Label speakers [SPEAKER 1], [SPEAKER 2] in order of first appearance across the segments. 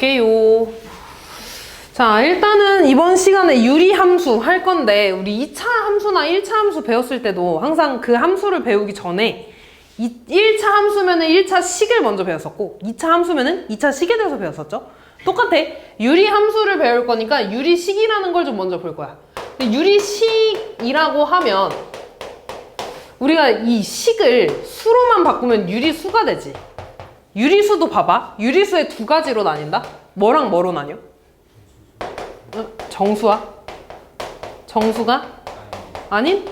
[SPEAKER 1] 볼게요. 자, 일단은 이번 시간에 유리함수 할 건데 우리 2차 함수나 1차 함수 배웠을 때도 항상 그 함수를 배우기 전에 1차 함수면은 1차 식을 먼저 배웠었고 2차 함수면은 2차 식에 대해서 배웠었죠. 똑같아. 유리함수를 배울 거니까 유리식이라는 걸 좀 먼저 볼 거야. 근데 유리식이라고 하면 우리가 이 식을 수로만 바꾸면 유리수가 되지. 유리수도 봐봐. 유리수의 두 가지로 나뉜다. 뭐랑 뭐로 나뉘어? 정수와 정수가 아닌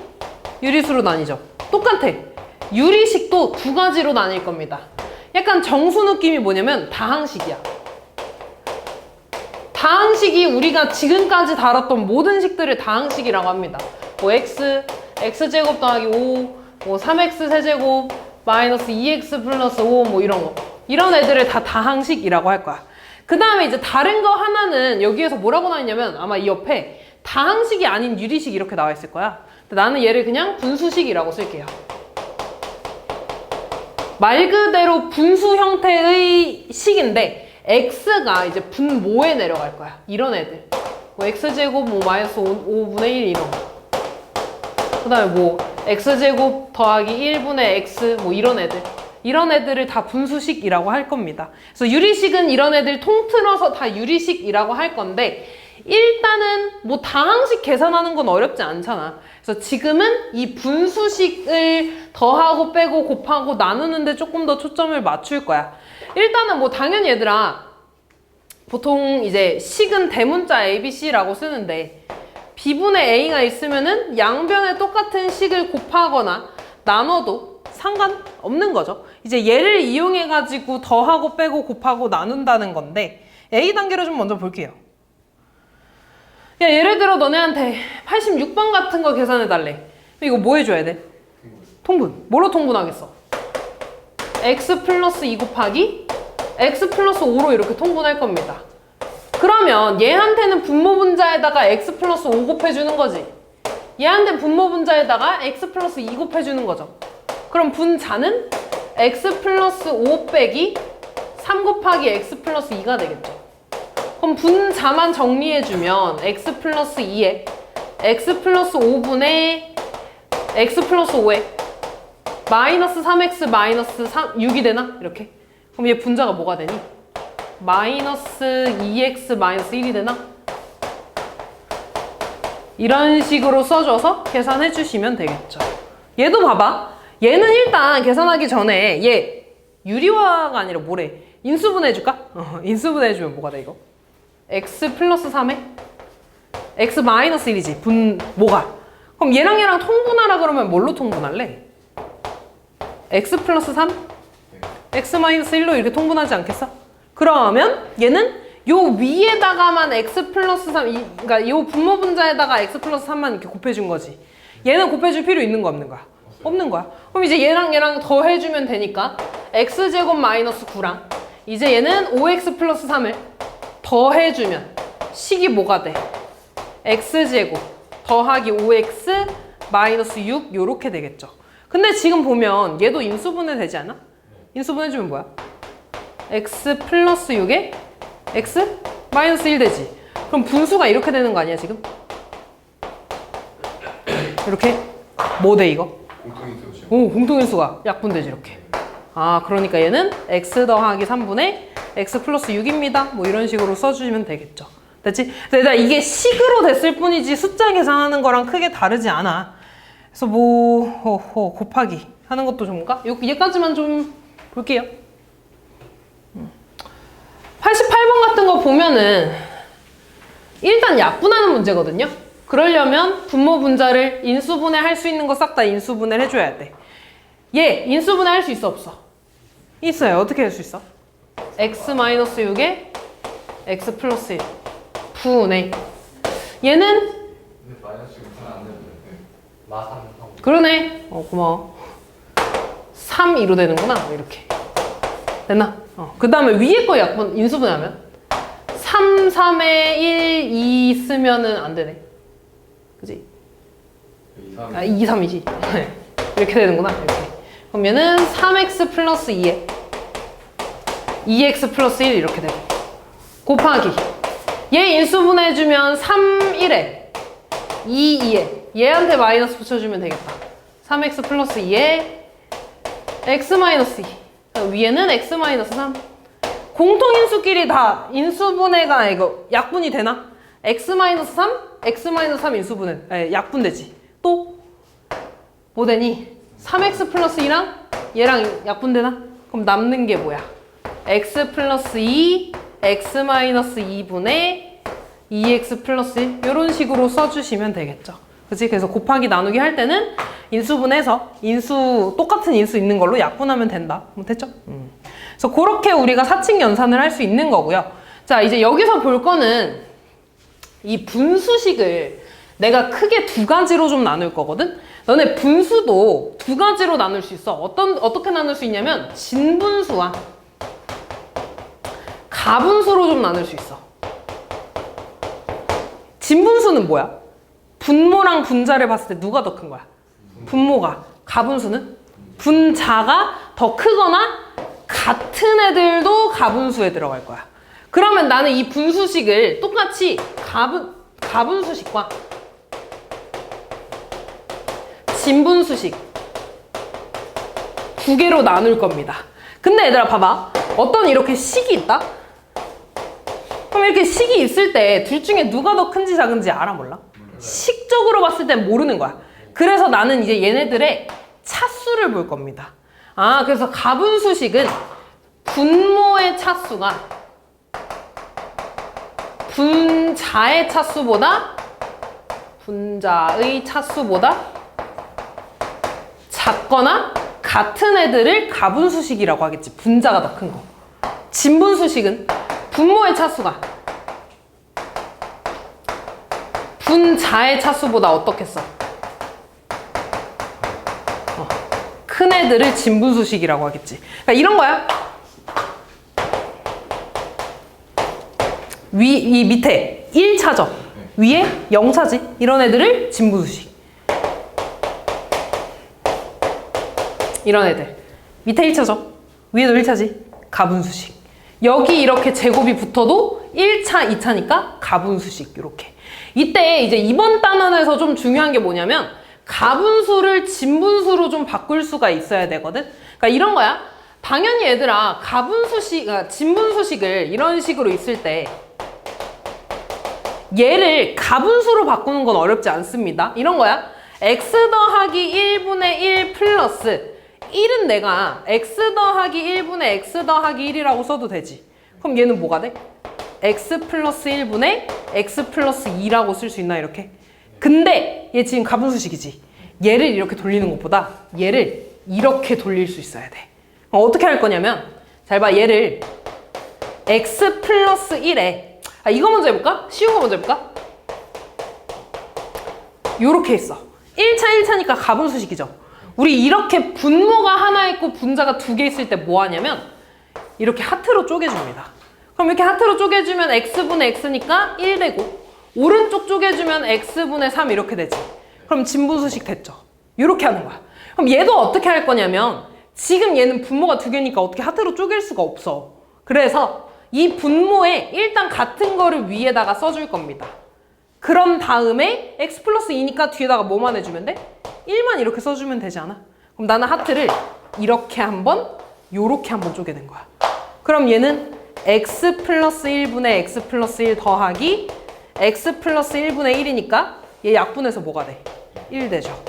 [SPEAKER 1] 유리수로 나뉘죠. 똑같아. 유리식도 두 가지로 나뉠 겁니다. 약간 정수 느낌이 뭐냐면 다항식이야. 다항식이 우리가 지금까지 다뤘던 모든 식들을 다항식이라고 합니다. 뭐 x제곱 더하기 5, 뭐 3x 세제곱 마이너스 2x 플러스 5 뭐 이런 거. 이런 애들을 다 다항식이라고 할 거야. 그 다음에 이제 다른 거 하나는 여기에서 뭐라고 나왔냐면 아마 이 옆에 다항식이 아닌 유리식 이렇게 나와 있을 거야. 근데 나는 얘를 그냥 분수식이라고 쓸게요. 말 그대로 분수 형태의 식인데 x가 이제 분모에 내려갈 거야. 이런 애들. 뭐 x제곱 뭐 마이너스 5분의 1 이런 거. 그 다음에 뭐 x제곱 더하기 1분의 x 뭐 이런 애들. 이런 애들을 다 분수식이라고 할 겁니다. 그래서 유리식은 이런 애들 통틀어서 다 유리식이라고 할 건데 일단은 뭐 다항식 계산하는 건 어렵지 않잖아. 그래서 지금은 이 분수식을 더하고 빼고 곱하고 나누는 데 조금 더 초점을 맞출 거야. 일단은 뭐 당연히 얘들아 보통 이제 식은 대문자 ABC라고 쓰는데 B분의 A가 있으면은 양변에 똑같은 식을 곱하거나 나눠도 상관없는 거죠. 이제 얘를 이용해가지고 더하고 빼고 곱하고 나눈다는 건데 A 단계로 좀 먼저 볼게요. 야, 예를 들어 너네한테 86번 같은 거 계산해달래. 이거 뭐 해줘야 돼? 통분. 뭐로 통분하겠어? x 플러스 2 곱하기 x 플러스 5로 이렇게 통분할 겁니다. 그러면 얘한테는 분모 분자에다가 x 플러스 5 곱해주는 거지. 얘한테는 분모 분자에다가 x 플러스 2 곱해주는 거죠. 그럼 분자는 x 플러스 5 빼기 3 곱하기 x 플러스 2가 되겠죠. 그럼 분자만 정리해주면 x 플러스 2에 x 플러스 5분의 x 플러스 5에 마이너스 3x 마이너스 6이 되나? 이렇게. 그럼 얘 분자가 뭐가 되니? 마이너스 2x 마이너스 1이 되나? 이런 식으로 써줘서 계산해 주시면 되겠죠. 얘도 봐봐. 얘는 일단 계산하기 전에 얘 유리화가 아니라 뭐래? 인수분해 해줄까? 인수분해 해주면 뭐가 돼 이거? x 플러스 3에 x 마이너스 1이지. 뭐가? 그럼 얘랑 통분하라 그러면 뭘로 통분할래? x 플러스 3? x 마이너스 1로 이렇게 통분하지 않겠어? 그러면 얘는 요 위에다가만 x 플러스 3 그러니까 요 분모 분자에다가 x 플러스 3만 이렇게 곱해준 거지. 얘는 곱해줄 필요 있는 거 없는 거야? 없는 거야. 그럼 이제 얘랑 더해주면 되니까 x제곱 마이너스 9랑 이제 얘는 5x 플러스 3을 더해주면 식이 뭐가 돼? x제곱 더하기 5x 마이너스 6 요렇게 되겠죠. 근데 지금 보면 얘도 인수분해 되지 않아? 인수분해주면 뭐야? x 플러스 6에 x 마이너스 1 되지. 그럼 분수가 이렇게 되는 거 아니야 지금? 이렇게? 뭐 돼 이거?
[SPEAKER 2] 공통인수죠.
[SPEAKER 1] 오, 공통인수가 약분되지 이렇게. 아, 그러니까 얘는 x 더하기 3분의 x 플러스 6입니다. 뭐 이런 식으로 써주시면 되겠죠. 됐지? 근데 이게 식으로 됐을 뿐이지 숫자 계산하는 거랑 크게 다르지 않아. 그래서 뭐 곱하기 하는 것도 좋은가? 얘까지만 좀 볼게요. 88번 같은 거 보면은 일단 약분하는 문제거든요. 그러려면 분모 분자를 인수분해 할 수 있는 거 싹 다 인수분해를 해줘야 돼. 얘 인수분해 할 수 있어 없어? 있어요. 어떻게 할 수 있어? x 마이너스 6에 x 플러스 1 분의 얘는
[SPEAKER 2] 근데 마이너스 6은 안 되는데. 마삼.
[SPEAKER 1] 그러네. 고마워. 3, 2로 되는구나. 이렇게 됐나? 그 다음에 위에 거 약분 인수분해하면 3, 3에 1, 2 쓰면은 안 되네. 그지? 2, 3이지. 이렇게 되는구나. 이렇게. 그럼 얘는 3x 플러스 2에 2x 플러스 1 이렇게 되고 곱하기 얘 인수분해해주면 3, 1에 2, 2에 얘한테 마이너스 붙여주면 되겠다. 3x 플러스 2에 x 마이너스 2 위에는 x 마이너스 3 공통인수끼리 다 인수분해가 이거 약분이 되나? x 마이너스 3, x 마이너스 3 인수분해 약분되지. 또 뭐 되니? 3x 플러스 2랑 얘랑 약분되나? 그럼 남는 게 뭐야? x 플러스 2, x 마이너스 2분의 2x 플러스 1 이런 식으로 써주시면 되겠죠. 그치? 그래서 곱하기 나누기 할 때는 인수분해서 똑같은 인수 있는 걸로 약분하면 된다. 됐죠? 그래서 그렇게 우리가 사칙 연산을 할 수 있는 거고요. 자, 이제 여기서 볼 거는 이 분수식을 내가 크게 두 가지로 좀 나눌 거거든? 너네 분수도 두 가지로 나눌 수 있어. 어떻게 나눌 수 있냐면 진분수와 가분수로 좀 나눌 수 있어. 진분수는 뭐야? 분모랑 분자를 봤을 때 누가 더 큰 거야? 분모가. 가분수는? 분자가 더 크거나 같은 애들도 가분수에 들어갈 거야. 그러면 나는 이 분수식을 똑같이 가분수식과 진분수식 두 개로 나눌 겁니다. 근데 얘들아 봐봐. 어떤 이렇게 식이 있다? 그럼 이렇게 식이 있을 때 둘 중에 누가 더 큰지 작은지 알아 몰라? 식적으로 봤을 땐 모르는 거야. 그래서 나는 이제 얘네들의 차수를 볼 겁니다. 그래서 가분수식은 분모의 차수가 분자의 차수보다 작거나 같은 애들을 가분수식이라고 하겠지. 분자가 더 큰 거. 진분수식은 분모의 차수가 분자의 차수보다 어떻겠어? 큰 애들을 진분수식이라고 하겠지. 그러니까 이런 거야. 이 밑에 1차죠. 위에 0차지. 이런 애들을 진분수식. 이런 애들. 밑에 1차죠. 위에도 1차지. 가분수식. 여기 이렇게 제곱이 붙어도 1차, 2차니까 가분수식. 이렇게. 이때 이제 이번 단원에서 좀 중요한 게 뭐냐면 가분수를 진분수로 좀 바꿀 수가 있어야 되거든. 그러니까 이런 거야. 당연히 얘들아 진분수식을 이런 식으로 있을 때 얘를 가분수로 바꾸는 건 어렵지 않습니다. 이런 거야. x 더하기 1분의 1 플러스 1은 내가 x 더하기 1분의 x 더하기 1이라고 써도 되지. 그럼 얘는 뭐가 돼? x 플러스 1분의 x 플러스 2라고 쓸 수 있나 이렇게? 근데 얘 지금 가분수식이지. 얘를 이렇게 돌리는 것보다 얘를 이렇게 돌릴 수 있어야 돼. 어떻게 할 거냐면 잘 봐. 얘를 x 플러스 1에 이거 먼저 해볼까? 쉬운 거 먼저 해볼까? 요렇게 했어. 1차 1차니까 가분수식이죠. 우리 이렇게 분모가 하나 있고 분자가 두 개 있을 때 뭐 하냐면 이렇게 하트로 쪼개줍니다. 그럼 이렇게 하트로 쪼개주면 x분의 x니까 1 되고 오른쪽 쪼개주면 x분의 3 이렇게 되지. 그럼 진분수식 됐죠. 이렇게 하는 거야. 그럼 얘도 어떻게 할 거냐면 지금 얘는 분모가 두 개니까 어떻게 하트로 쪼갤 수가 없어. 그래서 이 분모에 일단 같은 거를 위에다가 써줄 겁니다. 그런 다음에 x 플러스 2니까 뒤에다가 뭐만 해주면 돼? 1만 이렇게 써주면 되지 않아? 그럼 나는 하트를 이렇게 한번 요렇게 한번 쪼개는 거야. 그럼 얘는 x 플러스 1분의 x 플러스 1 더하기 x 플러스 1분의 1이니까 얘 약분해서 뭐가 돼? 1 되죠.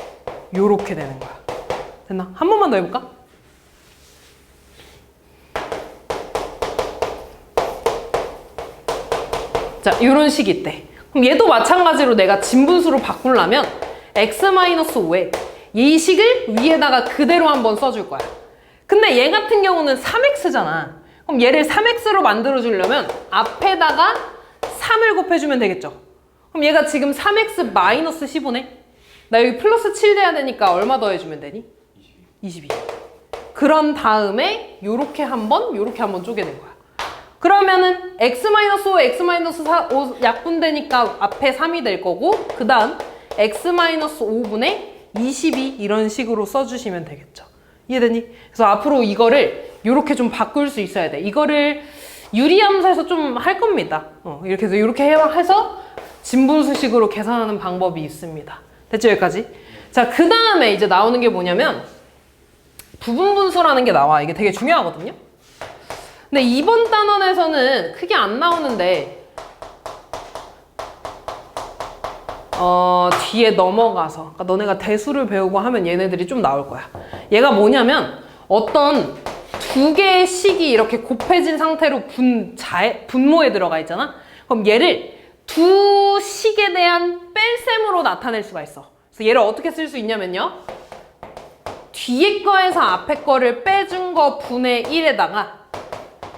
[SPEAKER 1] 요렇게 되는 거야. 됐나? 한 번만 더 해볼까? 자, 요런 식이 있대. 그럼 얘도 마찬가지로 내가 진분수로 바꾸려면 x-5에 이 식을 위에다가 그대로 한번 써줄 거야. 근데 얘 같은 경우는 3x잖아. 그럼 얘를 3x로 만들어주려면 앞에다가 3을 곱해주면 되겠죠. 그럼 얘가 지금 3x-15네? 나 여기 플러스 7 돼야 되니까 얼마 더 해주면 되니? 22. 그런 다음에 요렇게 한번 쪼개는 거야. 그러면은 x-5, x-5 약분되니까 앞에 3이 될 거고 그 다음 x-5분의 22 이런 식으로 써주시면 되겠죠. 이해되니? 그래서 앞으로 이거를 이렇게 좀 바꿀 수 있어야 돼. 이거를 유리함수에서 좀 할 겁니다. 이렇게 해서 이렇게 해서 진분수식으로 계산하는 방법이 있습니다. 됐죠, 여기까지? 자, 그 다음에 이제 나오는 게 뭐냐면 부분분수라는 게 나와. 이게 되게 중요하거든요. 근데 이번 단원에서는 크게 안 나오는데 뒤에 넘어가서 그러니까 너네가 대수를 배우고 하면 얘네들이 좀 나올 거야. 얘가 뭐냐면 어떤 두 개의 식이 이렇게 곱해진 상태로 분모에 들어가 있잖아. 그럼 얘를 두 식에 대한 뺄셈으로 나타낼 수가 있어. 그래서 얘를 어떻게 쓸 수 있냐면요. 뒤에 거에서 앞에 거를 빼준 거 분의 1에다가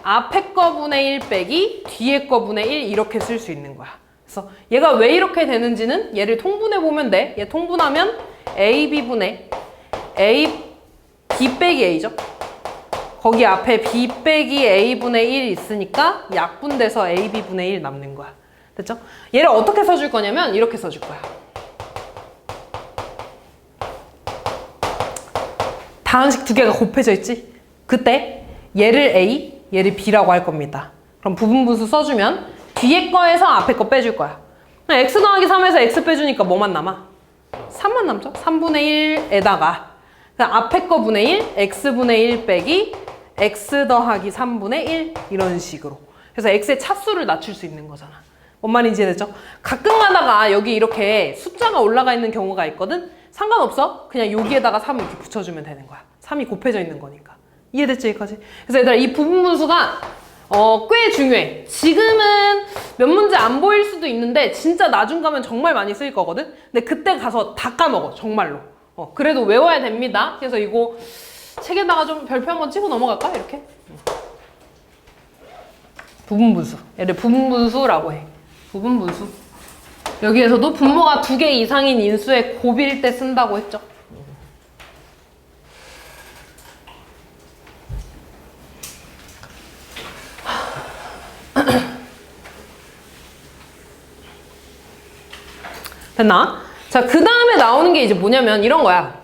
[SPEAKER 1] 앞에 거 분의 1 빼기 뒤에 거 분의 1 이렇게 쓸 수 있는 거야. 그래서 얘가 왜 이렇게 되는지는 얘를 통분해 보면 돼. 얘 통분하면 AB분의 B 빼기 A죠. 거기 앞에 B 빼기 A분의 1 있으니까 약분돼서 AB분의 1 남는 거야. 됐죠? 얘를 어떻게 써줄 거냐면 이렇게 써줄 거야. 다항식 두 개가 곱해져 있지? 그때 얘를 A, 얘를 B라고 할 겁니다. 그럼 부분분수 써주면 뒤에 거에서 앞에 거 빼줄 거야. x 더하기 3에서 x 빼주니까 뭐만 남아? 3만 남죠? 3분의 1에다가 앞에 거 분의 1, x분의 1 빼기 x 더하기 3분의 1 이런 식으로. 그래서 x의 차수를 낮출 수 있는 거잖아. 뭔 말인지 이해됐죠? 가끔 가다가 여기 이렇게 숫자가 올라가 있는 경우가 있거든? 상관없어. 그냥 여기에다가 3 이렇게 붙여주면 되는 거야. 3이 곱해져 있는 거니까. 이해됐지, 여기까지? 그래서 얘들아, 이 부분분수가 꽤 중요해. 지금은 몇 문제 안 보일 수도 있는데 진짜 나중 가면 정말 많이 쓰일 거거든? 근데 그때 가서 다 까먹어, 정말로. 그래도 외워야 됩니다. 그래서 이거 책에다가 좀 별표 한번 치고 넘어갈까? 이렇게. 부분분수. 얘를 부분분수라고 해. 부분분수. 여기에서도 분모가 2개 이상인 인수의 곱일 때 쓴다고 했죠. 됐나? 자, 그 다음에 나오는 게 이제 뭐냐면 이런 거야.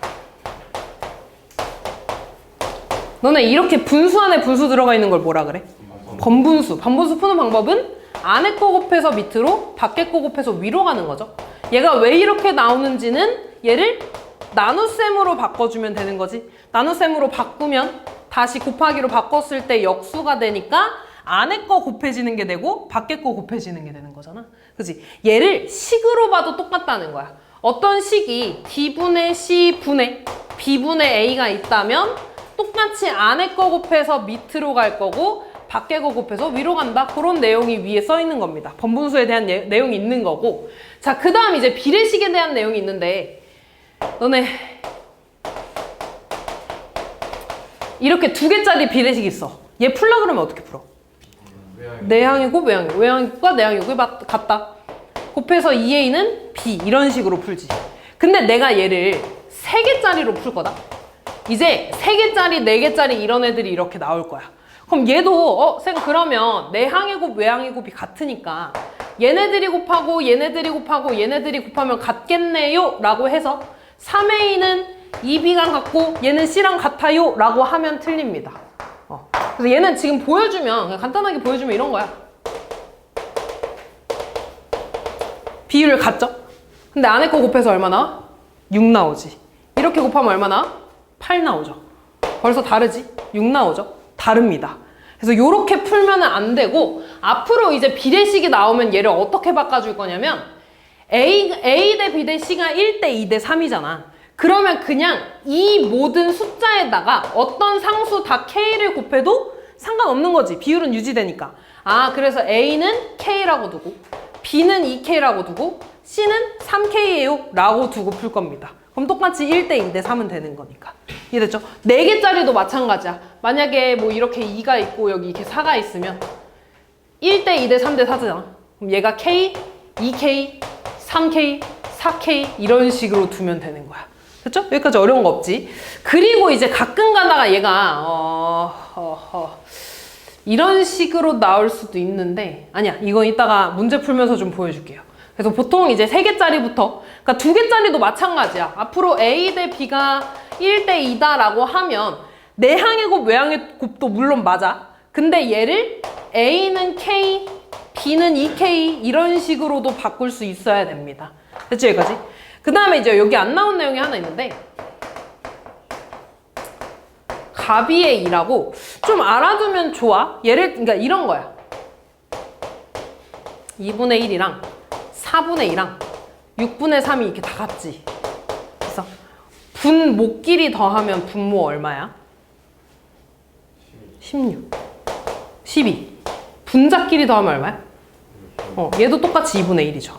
[SPEAKER 1] 너네 이렇게 분수 안에 분수 들어가 있는 걸 뭐라 그래? 번분수. 번분수 푸는 방법은 안에 거 곱해서 밑으로, 밖에 거 곱해서 위로 가는 거죠. 얘가 왜 이렇게 나오는지는 얘를 나눗셈으로 바꿔주면 되는 거지. 나눗셈으로 바꾸면 다시 곱하기로 바꿨을 때 역수가 되니까 안에 거 곱해지는 게 되고 밖에 거 곱해지는 게 되는 거잖아. 그치? 얘를 식으로 봐도 똑같다는 거야. 어떤 식이 D분의 C분의 B분의 A가 있다면 똑같이 안에 거 곱해서 밑으로 갈 거고 밖에 거 곱해서 위로 간다. 그런 내용이 위에 써 있는 겁니다. 번분수에 대한 내용이 있는 거고. 자, 그 다음 이제 비례식에 대한 내용이 있는데 너네 이렇게 2개짜리 비례식 있어. 얘 풀라 그러면 어떻게 풀어? 내항이고 외항이고 외항이고가 내항이고 같다. 곱해서 2a는 b 이런 식으로 풀지. 근데 내가 얘를 3개짜리로 풀 거다. 이제 3개짜리, 4개짜리 이런 애들이 이렇게 나올 거야. 그럼 얘도 쌤 그러면 내항의 곱 외항의 곱이 같으니까 얘네들이 곱하고 얘네들이 곱하고 얘네들이 곱하면 같겠네요 라고 해서 3a는 2b랑 같고 얘는 c랑 같아요 라고 하면 틀립니다. 그래서 얘는 지금 보여주면 그냥 간단하게 보여주면 이런 거야. 비율을 같죠? 근데 안에 거 곱해서 얼마 나와? 6 나오지. 이렇게 곱하면 얼마 나와? 8 나오죠. 벌써 다르지? 6 나오죠? 다릅니다. 그래서 이렇게 풀면 안 되고 앞으로 이제 비례식이 나오면 얘를 어떻게 바꿔줄 거냐면 A 대 B 대 C가 1대 2 대 3이잖아. 그러면 그냥 이 모든 숫자에다가 어떤 상수 다 K를 곱해도 상관없는 거지. 비율은 유지되니까. 그래서 A는 K라고 두고 B는 2K라고 두고 C는 3K예요 라고 두고 풀 겁니다. 그럼 똑같이 1대 2 대 3은 되는 거니까. 이해됐죠? 4개짜리도 마찬가지야. 만약에 뭐 이렇게 2가 있고 여기 이렇게 4가 있으면 1대 2 대 3 대 4잖아. 그럼 얘가 K, 2K, 3K, 4K 이런 식으로 두면 되는 거야. 됐죠? 여기까지 어려운 거 없지. 그리고 이제 가끔 가다가 얘가 이런 식으로 나올 수도 있는데 아니야. 이건 이따가 문제 풀면서 좀 보여줄게요. 그래서 보통 이제 3개짜리부터 그러니까 2개짜리도 마찬가지야. 앞으로 A 대 B가 1대 2다라고 하면 내항의 곱 외항의 곱도 물론 맞아. 근데 얘를 A는 K, B는 2K 이런 식으로도 바꿀 수 있어야 됩니다. 됐죠, 여기까지? 그 다음에 이제 여기 안 나온 내용이 하나 있는데 가비의 2라고 좀 알아두면 좋아. 그러니까 이런 거야. 2분의 1이랑 4분의 2랑 6분의 3이 이렇게 다 같지. 그래서 분모끼리 더하면 분모 얼마야? 16. 12. 분자끼리 더하면 얼마야? 얘도 똑같이 2분의 1이죠.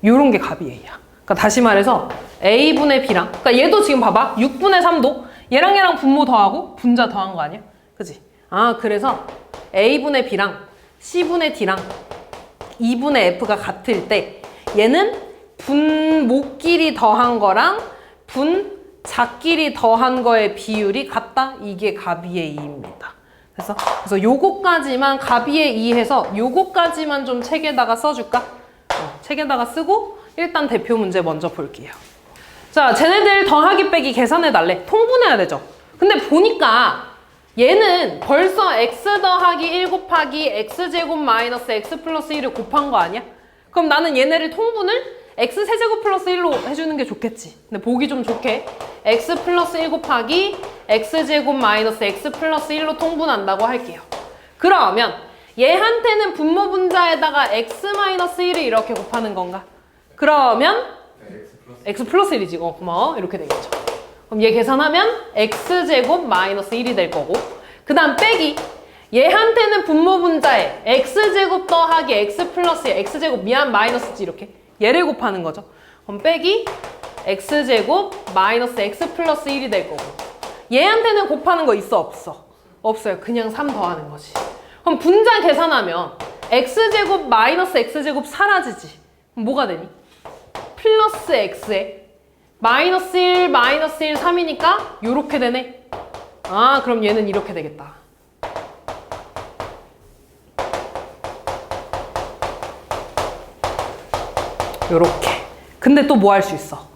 [SPEAKER 1] 요런 게 값이 A야. 그러니까 다시 말해서 A분의 B랑, 그러니까 얘도 지금 봐봐. 6분의 3도 얘랑 분모 더하고 분자 더한 거 아니야? 그지? 그래서 A분의 B랑 C분의 D랑 2분의 F가 같을 때 얘는 분모끼리 더한 거랑 분자끼리 더한 거의 비율이 같다? 이게 가비의 2입니다. 그래서 요거까지만 가비의 2 해서 요거까지만 좀 책에다가 써줄까? 책에다가 쓰고 일단 대표 문제 먼저 볼게요. 자, 쟤네들 더하기 빼기 계산해달래. 통분해야 되죠. 근데 보니까 얘는 벌써 x 더하기 1 곱하기 x제곱 마이너스 x 플러스 1을 곱한 거 아니야? 그럼 나는 얘네를 통분을 x 세제곱 플러스 1로 해주는 게 좋겠지. 근데 보기 좀 좋게 x 플러스 1 곱하기 x제곱 마이너스 x 플러스 1로 통분한다고 할게요. 그러면 얘한테는 분모 분자에다가 x 마이너스 1을 이렇게 곱하는 건가? 그러면 x 플러스 1이지. 고마워. 이렇게 되겠죠. 그럼 얘 계산하면 x제곱 마이너스 1이 될 거고, 그 다음 빼기 얘한테는 분모 분자에 x제곱 더하기 x 플러스 x제곱 마이너스지 이렇게 얘를 곱하는 거죠. 그럼 빼기 x제곱 마이너스 x 플러스 1이 될 거고, 얘한테는 곱하는 거 있어 없어? 없어요. 그냥 3 더하는 거지. 그럼 분자 계산하면 x제곱 마이너스 x제곱 사라지지. 그럼 뭐가 되니? 플러스 x에 마이너스 1 마이너스 1 3이니까 요렇게 되네. 그럼 얘는 이렇게 되겠다. 요렇게. 근데 또 뭐 할 수 있어?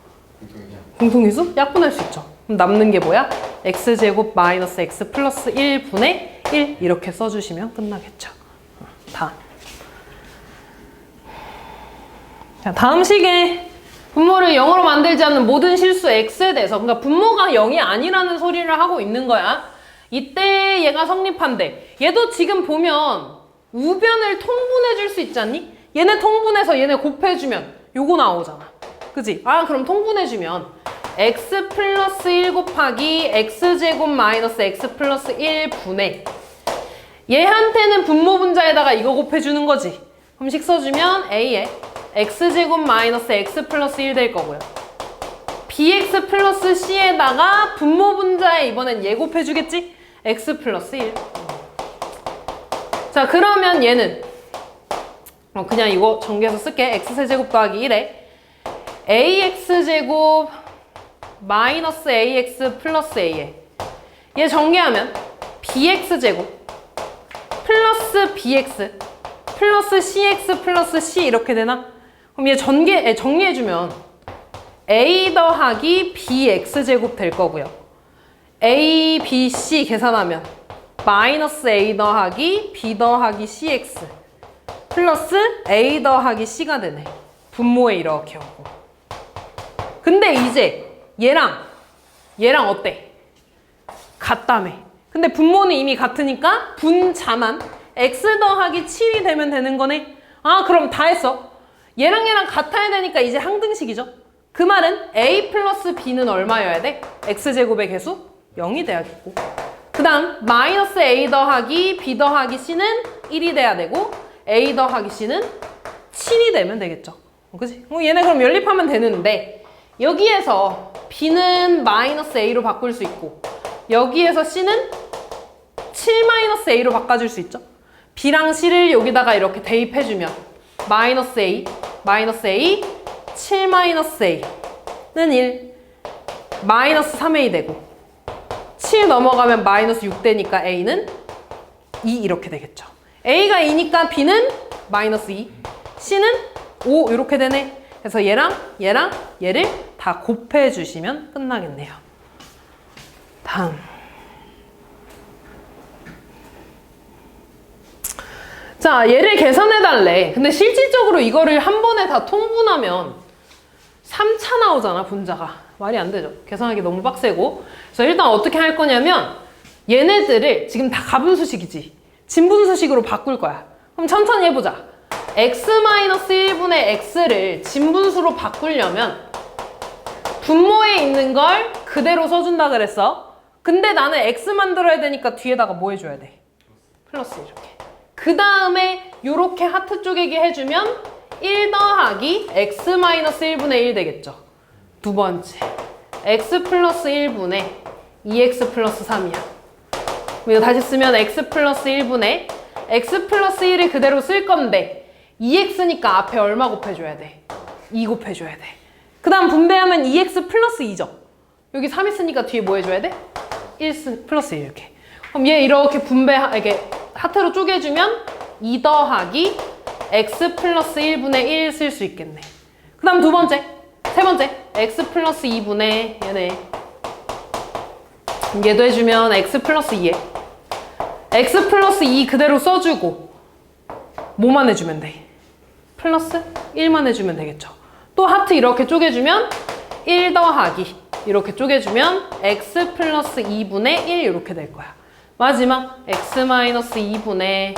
[SPEAKER 1] 공통인수? 약분할 수 있죠. 그럼 남는 게 뭐야? x제곱 마이너스 x 플러스 1분의 1 이렇게 써주시면 끝나겠죠. 다음. 자, 다음 식에 분모를 0으로 만들지 않는 모든 실수 x에 대해서, 그러니까 분모가 0이 아니라는 소리를 하고 있는 거야. 이때 얘가 성립한대. 얘도 지금 보면 우변을 통분해 줄 수 있지 않니? 얘네 통분해서 얘네 곱해주면 요거 나오잖아. 그지? 그럼 통분해주면 x 플러스 1 곱하기 x제곱 마이너스 x 플러스 1분의 얘한테는 분모 분자에다가 이거 곱해주는 거지. 그럼 식 써주면 a에 x제곱 마이너스 x 플러스 1 될 거고요. bx 플러스 c에다가 분모 분자에 이번엔 얘 곱해주겠지? x 플러스 1. 자, 그러면 얘는 그냥 이거 전개해서 쓸게. x세제곱 더하기 1에 ax제곱 마이너스 ax 플러스 a에 얘 전개하면 bx제곱 플러스 bx 플러스 cx 플러스 c 이렇게 되나? 그럼 얘 정리해주면 a 더하기 bx제곱 될 거고요. a, b, c 계산하면 마이너스 a 더하기 b 더하기 cx 플러스 a 더하기 c가 되네. 분모에 이렇게 오고. 근데 이제 얘랑 어때? 같다며. 근데 분모는 이미 같으니까 분자만 x 더하기 7이 되면 되는 거네. 그럼 다 했어. 얘랑 같아야 되니까 이제 항등식이죠. 그 말은 a 플러스 b는 얼마여야 돼? x제곱의 개수 0이 돼야겠고, 그 다음 마이너스 a 더하기 b 더하기 c는 1이 돼야 되고, a 더하기 c는 7이 되면 되겠죠. 그치? 얘네 그럼 연립하면 되는데, 여기에서 b는 마이너스 a로 바꿀 수 있고, 여기에서 c는 7 마이너스 a로 바꿔줄 수 있죠. b랑 c를 여기다가 이렇게 대입해주면 마이너스 a, 7 마이너스 a는 1, 마이너스 3a 되고, 7 넘어가면 마이너스 6 되니까 a는 2 이렇게 되겠죠. a가 2니까 b는 마이너스 2, c는 5 이렇게 되네. 그래서 얘랑 얘를 다 곱해주시면 끝나겠네요. 다음. 자, 얘를 계산해달래. 근데 실질적으로 이거를 한 번에 다 통분하면 3차 나오잖아, 분자가. 말이 안 되죠. 계산하기 너무 빡세고. 그래서 일단 어떻게 할 거냐면 얘네들을 지금 다 가분수식이지. 진분수식으로 바꿀 거야. 그럼 천천히 해보자. x-1분의 x를 진분수로 바꾸려면 분모에 있는 걸 그대로 써준다 그랬어. 근데 나는 x 만들어야 되니까 뒤에다가 뭐 해줘야 돼? 플러스 이렇게. 그 다음에 요렇게 하트 쪼개기 해주면 1 더하기 x-1분의 1 되겠죠. 두 번째, x 플러스 1분의 2x 플러스 3이야. 이거 다시 쓰면 x 플러스 1분의 x 플러스 1을 그대로 쓸 건데 2x니까 앞에 얼마 곱해줘야 돼? 2 곱해줘야 돼. 그 다음 분배하면 2x 플러스 2죠. 여기 3 있으니까 뒤에 뭐 해줘야 돼? 1 플러스 1 이렇게. 그럼 얘 이렇게 이렇게 하트로 쪼개주면 2 더하기 x 플러스 1분의 1 쓸 수 있겠네. 그 다음 세 번째 x 플러스 2분의 얘네. 얘도 해주면 x 플러스 2에 x 플러스 2 그대로 써주고 뭐만 해주면 돼? 플러스 1만 해주면 되겠죠. 또 하트 이렇게 쪼개주면 1 더하기 이렇게 쪼개주면 x 플러스 2분의 1 이렇게 될 거야. 마지막 x 마이너스 2분의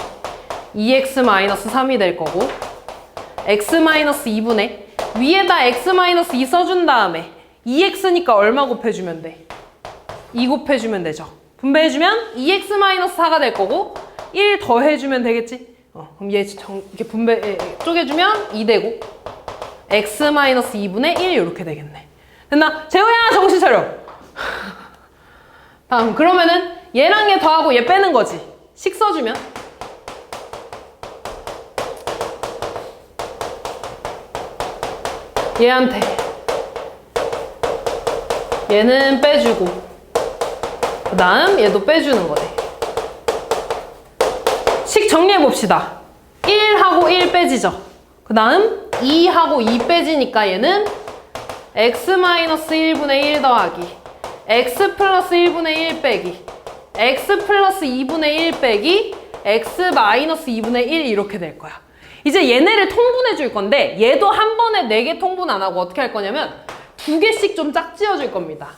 [SPEAKER 1] 2x 마이너스 3이 될 거고 x 마이너스 2분의 위에다 x 마이너스 2 써준 다음에 2x니까 얼마 곱해주면 돼? 2 곱해주면 되죠. 분배해주면 2x 마이너스 4가 될 거고 1 더해주면 되겠지? 그럼 얘 이렇게 쪼개주면 2 되고 x 마이너스 2분의 1 이렇게 되겠네. 됐나? 재호야 정신 차려. 다음 그러면은 얘랑 얘 더하고 얘 빼는 거지. 식 써주면 얘한테 얘는 빼주고 그 다음 얘도 빼주는 거네. 식 정리해봅시다. 1하고 1 빼지죠. 그 다음 2하고 2 빼지니까 얘는 x-1분의 1 더하기 x 플러스 1분의 1 빼기 x 플러스 2분의 1 빼기 x 마이너스 2분의 1 이렇게 될 거야. 이제 얘네를 통분해 줄 건데 얘도 한 번에 4개 통분 안 하고 어떻게 할 거냐면 2개씩 좀 짝지어 줄 겁니다.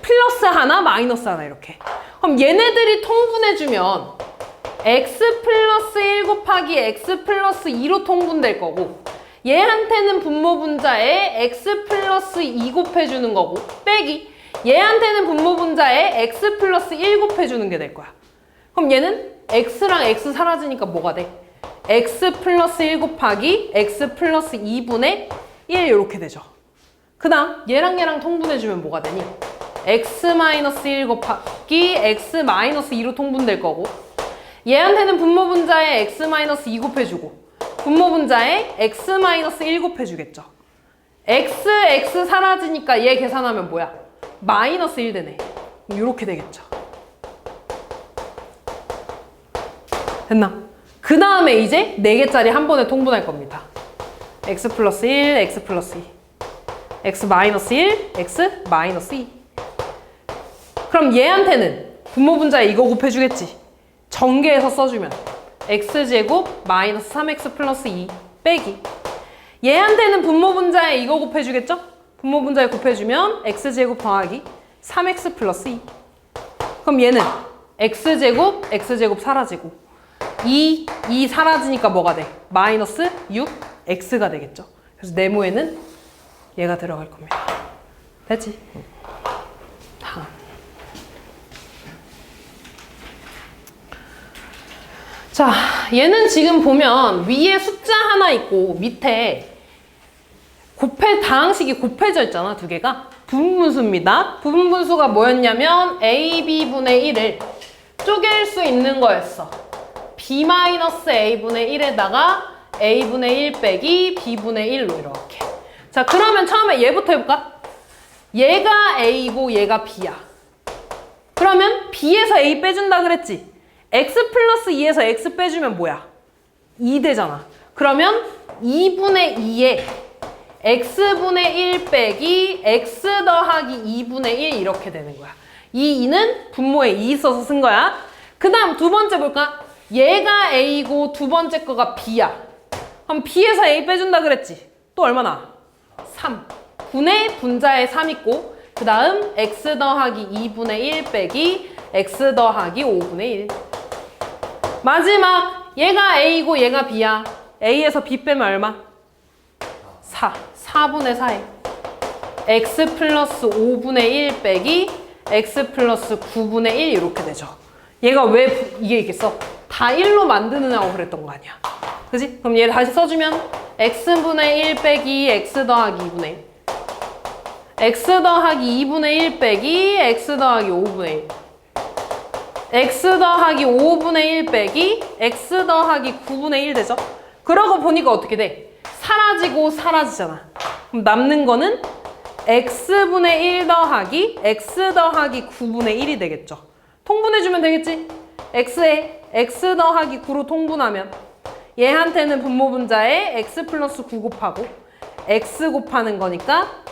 [SPEAKER 1] 플러스 하나 마이너스 하나 이렇게. 그럼 얘네들이 통분해 주면 x 플러스 1 곱하기 x 플러스 2로 통분될 거고 얘한테는 분모 분자에 x 플러스 2 곱해주는 거고 빼기 얘한테는 분모 분자에 x 플러스 1 곱해주는 게 될 거야. 그럼 얘는 x랑 x 사라지니까 뭐가 돼? x 플러스 1 곱하기 x 플러스 2분의 1 이렇게 되죠. 그 다음 얘랑 통분해주면 뭐가 되니? x 마이너스 1 곱하기 x 마이너스 2로 통분될 거고 얘한테는 분모 분자에 x 마이너스 2 곱해주고 분모 분자에 x 마이너스 1 곱해주겠죠. x 사라지니까 얘 계산하면 뭐야? 마이너스 1 되네. 이렇게 되겠죠. 됐나? 그 다음에 이제 4개짜리 한 번에 통분할 겁니다. x 플러스 1, x 플러스 2 x 마이너스 1, x 마이너스 2 그럼 얘한테는 분모 분자에 이거 곱해주겠지. 전개해서 써주면 x제곱 마이너스 3x 플러스 2 빼기 얘한테는 분모 분자에 이거 곱해주겠죠? 분모 분자에 곱해주면 x제곱 더하기 3x 플러스 2 그럼 얘는 x제곱 사라지고 2 사라지니까 뭐가 돼? 마이너스 6x가 되겠죠. 그래서 네모에는 얘가 들어갈 겁니다. 됐지? 다음. 자, 얘는 지금 보면 위에 숫자 하나 있고 밑에 다항식이 곱해져 있잖아, 2개가. 부분분수입니다. 부분분수가 뭐였냐면 AB분의 1을 쪼갤 수 있는 거였어. B-A분의 1에다가 A분의 1 빼기 B분의 1로 이렇게. 자, 그러면 처음에 얘부터 해볼까? 얘가 A고 얘가 B야. 그러면 B에서 A 빼준다 그랬지? X 플러스 2에서 X 빼주면 뭐야? 2 되잖아. 그러면 2분의 2에 X분의 1 빼기 X 더하기 2분의 1 이렇게 되는 거야. 이 2는 분모에 2 있어서 쓴 거야. 그 다음 두 번째 볼까? 얘가 A고 두 번째 거가 B야. 그럼 B에서 A 빼준다 그랬지? 또 얼마나? 3. 분의 분자에 3 있고 그 다음 x 더하기 2분의 1 빼기 x 더하기 5분의 1. 마지막 얘가 A고 얘가 B야. A에서 B 빼면 얼마? 4. 4분의 4에 x 플러스 5분의 1 빼기 x 플러스 9분의 1 이렇게 되죠. 얘가 왜 이게 있겠어? 다 1로 만드느냐고 그랬던 거 아니야. 그지? 그럼 얘 다시 써주면 x분의 1 빼기 x 더하기 2분의 1 x 더하기 2분의 1 빼기 x 더하기 5분의 1 x 더하기 5분의 1 빼기 x 더하기 9분의 1 되죠? 그러고 보니까 어떻게 돼? 사라지고 사라지잖아. 그럼 남는 거는 x분의 1 더하기 x 더하기 9분의 1이 되겠죠. 통분해주면 되겠지? x에 x 더하기 9로 통분하면 얘한테는 분모 분자에 x 플러스 9 곱하고 x 곱하는 거니까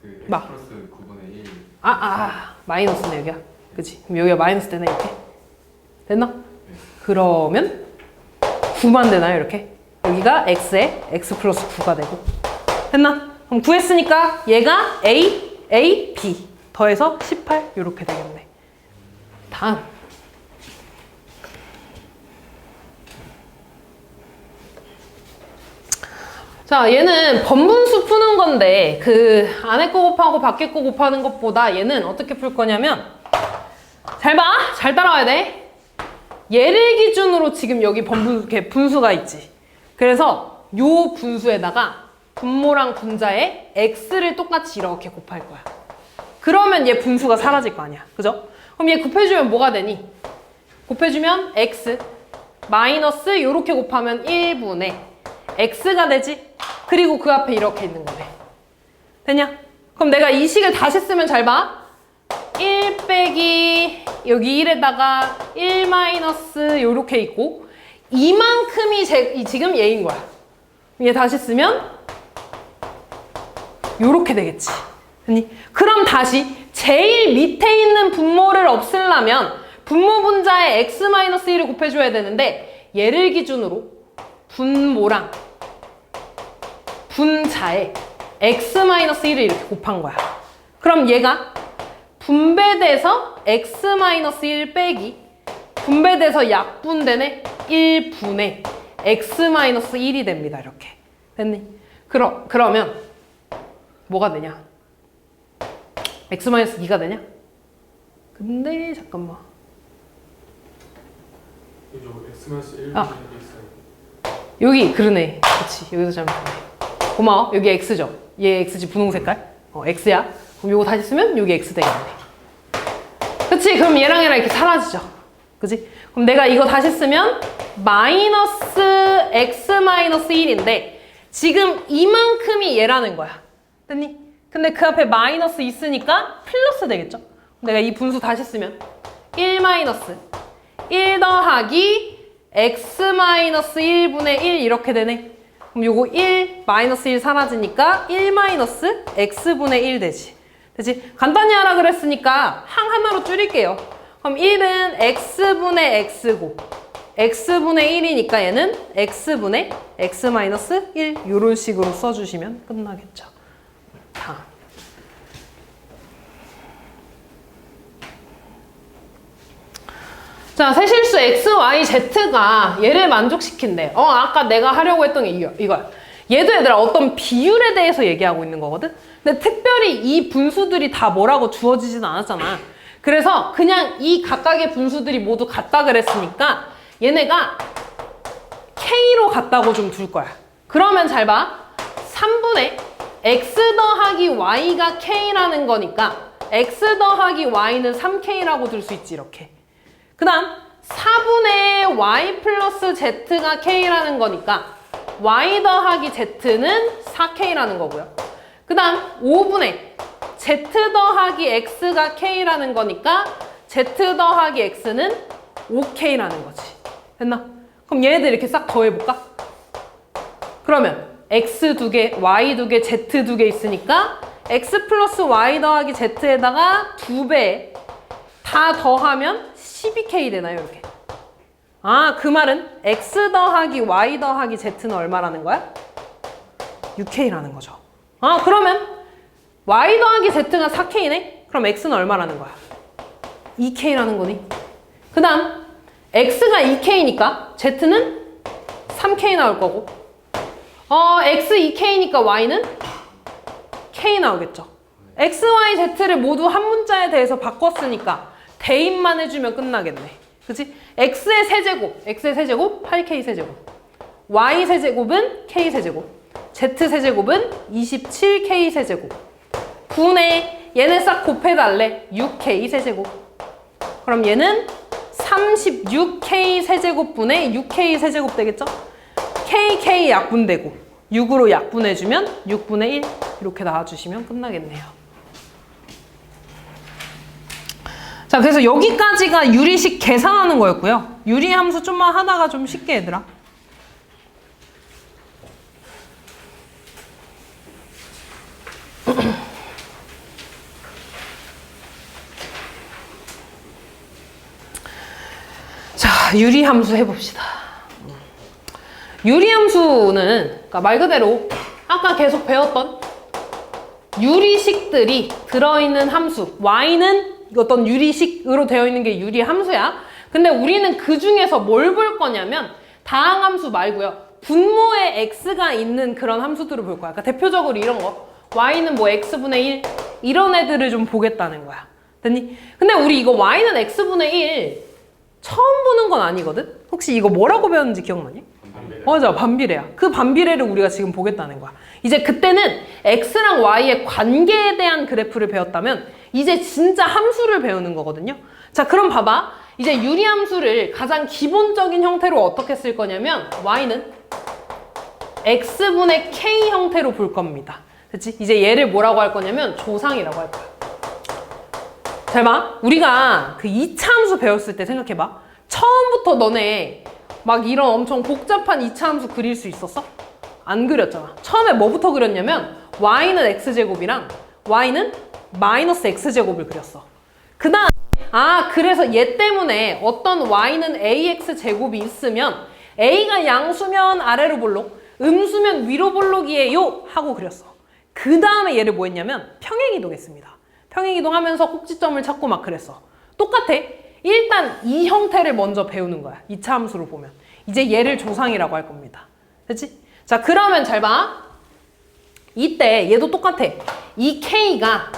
[SPEAKER 2] 그 x
[SPEAKER 1] 막.
[SPEAKER 2] 플러스 9분의 1.
[SPEAKER 1] 마이너스네 여기가. 그치? 그럼 여기가 마이너스 되네 이렇게. 됐나? 그러면 9만 되나요 이렇게? 여기가 x에 x 플러스 9가 되고. 됐나? 그럼 구했으니까 얘가 a, b 더해서 18 이렇게 되겠네. 다음. 자, 얘는 번분수 푸는 건데 그 안에 거 곱하고 밖에 거 곱하는 것보다 얘는 어떻게 풀 거냐면 잘 봐! 잘 따라와야 돼. 얘를 기준으로 지금 여기 분수가 있지. 그래서 요 분수에다가 분모랑 분자에 x를 똑같이 이렇게 곱할 거야. 그러면 얘 분수가 사라질 거 아니야. 그죠? 그럼 얘 곱해주면 뭐가 되니? 곱해주면 x 마이너스 요렇게 곱하면 1분의 x가 되지? 그리고 그 앞에 이렇게 있는 거네. 됐냐? 그럼 내가 이 식을 다시 쓰면 잘 봐. 1 빼기 여기 1에다가 1 마이너스 요렇게 있고 이만큼이 지금 얘인 거야. 얘 다시 쓰면 요렇게 되겠지. 됐니? 그럼 다시 제일 밑에 있는 분모를 없애려면 분모 분자에 x 마이너스 1을 곱해줘야 되는데 얘를 기준으로 분모랑 분자에 x-1을 이렇게 곱한 거야. 그럼 얘가 분배돼서 x-1 빼기 분배돼서 약분되네 1분의 x-1이 됩니다. 이렇게. 됐니? 그러면 뭐가 되냐? x-2가 되냐? 근데 잠깐만.
[SPEAKER 2] x-1
[SPEAKER 1] 여기 그러네. 그치. 여기서 잘못했네. 고마워. 여기 x죠. 얘 x지 분홍 색깔. x야. 그럼 요거 다시 쓰면 여기 x 되겠네. 그치? 그럼 얘랑 이렇게 사라지죠. 그치? 그럼 내가 이거 다시 쓰면 마이너스 x-1인데 지금 이만큼이 얘라는 거야. 됐니? 근데 그 앞에 마이너스 있으니까 플러스 되겠죠? 내가 이 분수 다시 쓰면 1 마이너스 1 더하기 x-1분의 1 이렇게 되네. 그럼 요거 1 마이너스 1 사라지니까 1 마이너스 x분의 1 되지. 되지? 간단히 하라 그랬으니까 항 하나로 줄일게요. 그럼 1은 x분의 x고 x분의 1이니까 얘는 x분의 x-1 이런 식으로 써주시면 끝나겠죠. 다음. 자, 세실수 x, y, z가 얘를 만족시킨대. 아까 내가 하려고 했던 게 이거야. 얘도 얘들아 어떤 비율에 대해서 얘기하고 있는 거거든? 근데 특별히 이 분수들이 다 뭐라고 주어지진 않았잖아. 그래서 그냥 이 각각의 분수들이 모두 같다 그랬으니까 얘네가 K로 같다고 좀 둘 거야. 그러면 잘 봐. 3분의 X 더하기 Y가 K라는 거니까 X 더하기 Y는 3K라고 둘 수 있지, 이렇게. 그 다음 4분의 Y 플러스 Z가 K라는 거니까 Y 더하기 Z는 4K라는 거고요. 그 다음 5분의 Z 더하기 X가 K라는 거니까 Z 더하기 X는 5K라는 거지. 됐나? 그럼 얘네들 이렇게 싹 더해볼까? 그러면 X 2개, Y 2개, Z 2개 있으니까 X 플러스 Y 더하기 Z에다가 2배 다 더하면 12K 되나요? 이렇게. 아, 그 말은 X 더하기 Y 더하기 Z는 얼마라는 거야? 6K라는 거죠. 아, 그러면 Y 더하기 Z가 4K네? 그럼 X는 얼마라는 거야? 2K라는 거니? 그 다음 X가 2K니까 Z는 3K 나올 거고 X 2K니까 Y는 K 나오겠죠. X, Y, Z를 모두 한 문자에 대해서 바꿨으니까 대입만 해주면 끝나겠네. 그치? X의 세제곱, X의 세제곱 8K 세제곱, Y 세제곱은 K 세제곱, Z 세제곱은 27K 세제곱. 분의 얘네 싹 곱해달래. 6K 세제곱. 그럼 얘는 36K 세제곱분의 6K 세제곱 되겠죠? KK 약분되고 6으로 약분해주면 6분의 1 이렇게 나와주시면 끝나겠네요. 자, 그래서 여기까지가 유리식 계산하는 거였고요. 유리 함수 좀만 하다가 좀 쉽게 얘들아. 자, 유리 함수 해봅시다. 유리 함수는 그러니까 말 그대로 아까 계속 배웠던 유리식들이 들어있는 함수. y는 어떤 유리식으로 되어 있는 게 유리 함수야. 근데 우리는 그 중에서 뭘 볼 거냐면 다항함수 말고요. 분모에 x가 있는 그런 함수들을 볼 거야. 그러니까 대표적으로 이런 거. y는 뭐 x분의 1 이런 애들을 좀 보겠다는 거야. 됐니? 근데 우리 이거 y는 x분의 1 처음 보는 건 아니거든? 혹시 이거 뭐라고 배웠는지 기억나니? 맞아, 반비례야. 그 반비례를 우리가 지금 보겠다는 거야. 이제 그때는 x랑 y의 관계에 대한 그래프를 배웠다면 이제 진짜 함수를 배우는 거거든요. 자, 그럼 봐봐. 이제 유리함수를 가장 기본적인 형태로 어떻게 쓸 거냐면 y는 x분의 k 형태로 볼 겁니다. 그치? 이제 얘를 뭐라고 할 거냐면 조상이라고 할 거야. 잘 봐. 우리가 그 2차 함수 배웠을 때 생각해봐. 처음부터 너네 막 이런 엄청 복잡한 2차 함수 그릴 수 있었어? 안 그렸잖아. 처음에 뭐부터 그렸냐면 y는 x제곱이랑 y는 마이너스 x제곱을 그렸어. 그 다음에 그래서 얘 때문에 어떤 y는 ax제곱이 있으면 a가 양수면 아래로 볼록 음수면 위로 볼록이에요 하고 그렸어. 그 다음에 얘를 뭐 했냐면 평행이동했습니다. 평행이동하면서 꼭지점을 찾고 막 그랬어. 똑같아. 일단 이 형태를 먼저 배우는 거야. 2차 함수로 보면. 이제 얘를 조상이라고 할 겁니다. 됐지? 자, 그러면 잘 봐. 이때 얘도 똑같아. 이 k가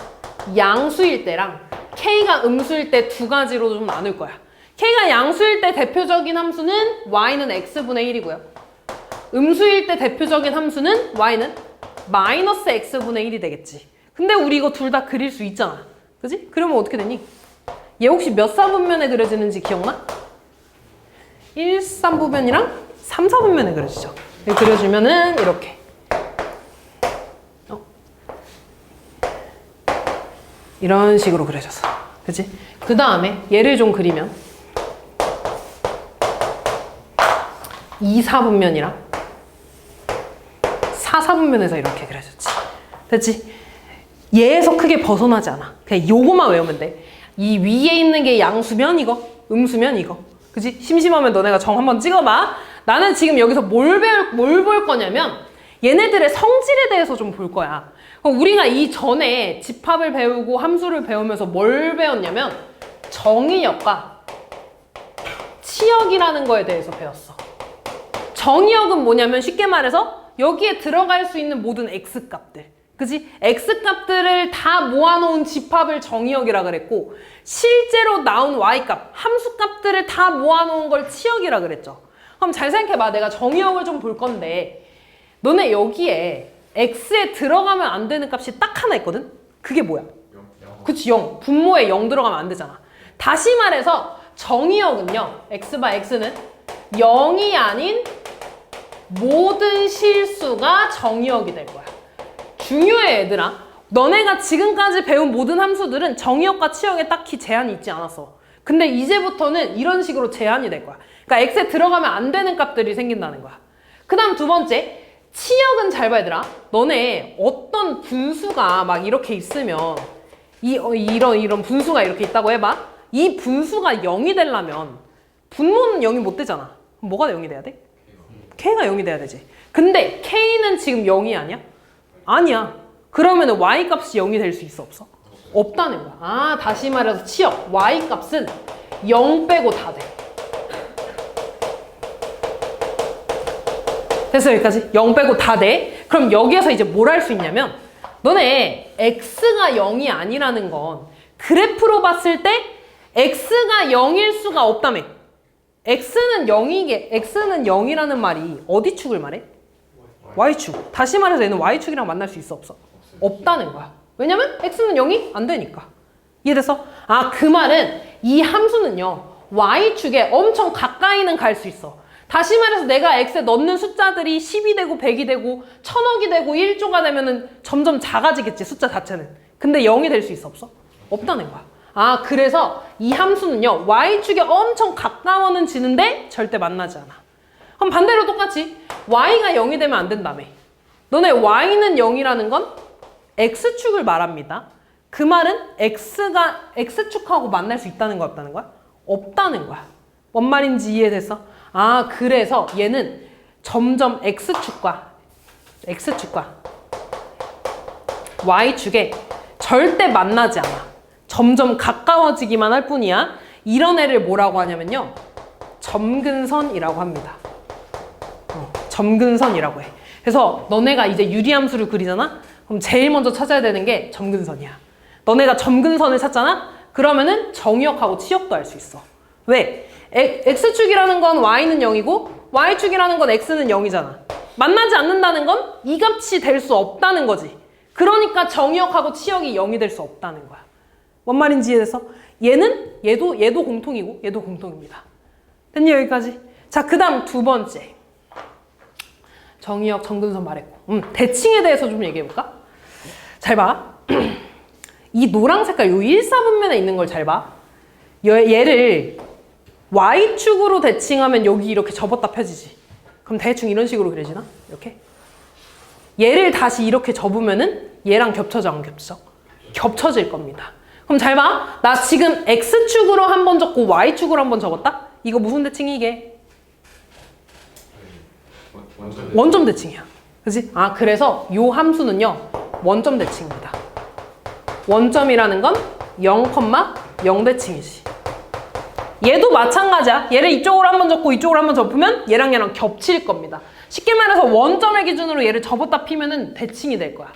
[SPEAKER 1] 양수일 때랑 k가 음수일 때 두 가지로 좀 나눌 거야. k가 양수일 때 대표적인 함수는 y는 x분의 1이고요. 음수일 때 대표적인 함수는 y는 마이너스 x분의 1이 되겠지. 근데 우리 이거 둘 다 그릴 수 있잖아. 그지? 그러면 어떻게 되니? 얘 혹시 몇 사분면에 그려지는지 기억나? 1, 3부면이랑 3, 4분면에 그려지죠. 그려주면은 이렇게. 이런 식으로 그려졌어. 그치? 그 다음에 얘를 좀 그리면 2, 4분면이랑 4, 4분면에서 이렇게 그려졌지. 됐지? 얘에서 크게 벗어나지 않아. 그냥 요거만 외우면 돼. 이 위에 있는 게 양수면 이거, 음수면 이거. 그치? 심심하면 너네가 정 한번 찍어봐. 나는 지금 여기서 뭘 볼 거냐면 얘네들의 성질에 대해서 좀 볼 거야. 우리가 이 전에 집합을 배우고 함수를 배우면서 뭘 배웠냐면 정의역과 치역이라는 거에 대해서 배웠어. 정의역은 뭐냐면 쉽게 말해서 여기에 들어갈 수 있는 모든 x값들. 그지? x값들을 다 모아놓은 집합을 정의역이라 그랬고 실제로 나온 y값, 함수값들을 다 모아놓은 걸 치역이라 그랬죠. 그럼 잘 생각해봐. 내가 정의역을 좀 볼 건데 너네 여기에 x에 들어가면 안 되는 값이 딱 하나 있거든? 그게 뭐야?
[SPEAKER 2] 0.
[SPEAKER 1] 그치, 0. 분모에 0 들어가면 안 되잖아. 다시 말해서 정의역은요. x/x는 0이 아닌 모든 실수가 정의역이 될 거야. 중요해 얘들아. 너네가 지금까지 배운 모든 함수들은 정의역과 치역에 딱히 제한이 있지 않았어. 근데 이제부터는 이런 식으로 제한이 될 거야. 그러니까 x에 들어가면 안 되는 값들이 생긴다는 거야. 그 다음 두 번째, 치역은 잘 봐 얘들아. 너네 어떤 분수가 막 이렇게 있으면 이런 분수가 이렇게 있다고 해봐. 이 분수가 0이 되려면 분모는 0이 못 되잖아. 그럼 뭐가 0이 돼야 돼? K가 0이 돼야 되지. 근데 K는 지금 0이 아니야? 아니야. 그러면 Y 값이 0이 될 수 있어, 없어? 없다는 거야. 아, 다시 말해서 치역. Y 값은 0 빼고 다 돼. 됐어, 여기까지? 0 빼고 다 돼. 그럼 여기에서 이제 뭘 할 수 있냐면 너네 X가 0이 아니라는 건 그래프로 봤을 때 X가 0일 수가 없다며. X는 0이라는 말이 어디 축을 말해? Y축. 다시 말해서 얘는 Y축이랑 만날 수 있어, 없어? 없다는 거야. 왜냐면 X는 0이 안 되니까. 이해됐어? 아, 그 말은 이 함수는요 Y축에 엄청 가까이는 갈 수 있어. 다시 말해서 내가 X에 넣는 숫자들이 10이 되고 100이 되고 1000억이 되고 1조가 되면은 점점 작아지겠지, 숫자 자체는. 근데 0이 될 수 있어, 없어? 없다는 거야. 아, 그래서 이 함수는요 Y축에 엄청 가까워는 지는데 절대 만나지 않아. 그럼 반대로 똑같이 Y가 0이 되면 안 된다며. 너네 Y는 0이라는 건 X축을 말합니다. 그 말은 X가 X축하고 만날 수 있다는 거야, 없다는 거야? 없다는 거야. 뭔 말인지 이해됐어? 아, 그래서 얘는 점점 X축과 Y축에 절대 만나지 않아. 점점 가까워지기만 할 뿐이야. 이런 애를 뭐라고 하냐면요 점근선이라고 합니다. 점근선이라고 해. 그래서 너네가 이제 유리함수를 그리잖아? 그럼 제일 먼저 찾아야 되는 게 점근선이야. 너네가 점근선을 찾잖아? 그러면은 정의역하고 치역도 알 수 있어. 왜? X축이라는 건 Y는 0이고 Y축이라는 건 X는 0이잖아. 만나지 않는다는 건 이 값이 될 수 없다는 거지. 그러니까 정의역하고 치역이 0이 될 수 없다는 거야. 뭔 말인지 이해됐어? 얘도 공통이고 얘도 공통입니다. 됐니, 여기까지? 자, 그 다음 두 번째. 정의역, 정근선 말했고. 대칭에 대해서 좀 얘기해볼까? 잘 봐. 이 노랑 색깔, 요 1사분면에 있는 걸 잘 봐. 얘를 Y축으로 대칭하면 여기 이렇게 접었다 펴지지. 그럼 대충 이런 식으로 그려지나? 이렇게. 얘를 다시 이렇게 접으면은 얘랑 겹쳐져, 안 겹쳐? 겹쳐질 겁니다. 그럼 잘 봐. 나 지금 X축으로 한 번 접고 Y축으로 한 번 접었다? 이거 무슨 대칭이 이게? 원점 대칭이야. 그치? 아, 그래서 요 함수는요 원점 대칭입니다. 원점이라는 건 0,0 대칭이지. 얘도 마찬가지야. 얘를 이쪽으로 한번 접고 이쪽으로 한번 접으면 얘랑 겹칠 겁니다. 쉽게 말해서 원점을 기준으로 얘를 접었다 피면은 대칭이 될 거야.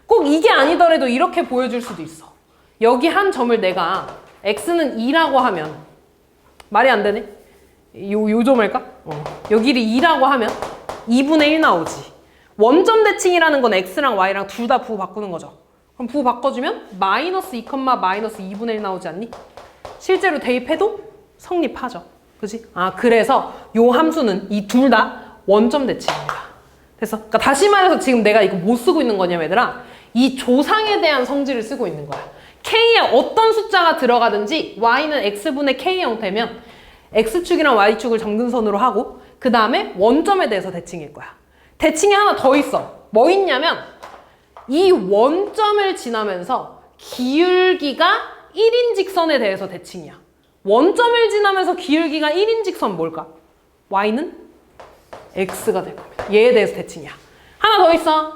[SPEAKER 1] 꼭 이게 아니더라도 이렇게 보여줄 수도 있어. 여기 한 점을 내가 x는 2라고 하면 말이 안 되네? 요 점일까? 여기를 2라고 하면 2분의 1 나오지. 원점 대칭이라는 건 x랑 y랑 둘 다 부호 바꾸는 거죠. 그럼 부호 바꿔주면 마이너스 2, 마이너스 2분의 1 나오지 않니? 실제로 대입해도 성립하죠. 그치? 아, 그래서 요 함수는 이 둘 다 원점 대칭입니다. 됐어? 그러니까 다시 말해서 지금 내가 이거 뭐 쓰고 있는 거냐면 얘들아, 이 조상에 대한 성질을 쓰고 있는 거야. k에 어떤 숫자가 들어가든지 y는 x분의 k 형태면 x축이랑 y축을 점근선으로 하고 그 다음에 원점에 대해서 대칭일 거야. 대칭이 하나 더 있어. 뭐 있냐면 이 원점을 지나면서 기울기가 1인 직선에 대해서 대칭이야. 원점을 지나면서 기울기가 1인 직선 뭘까? y는 x가 될 겁니다. 얘에 대해서 대칭이야. 하나 더 있어.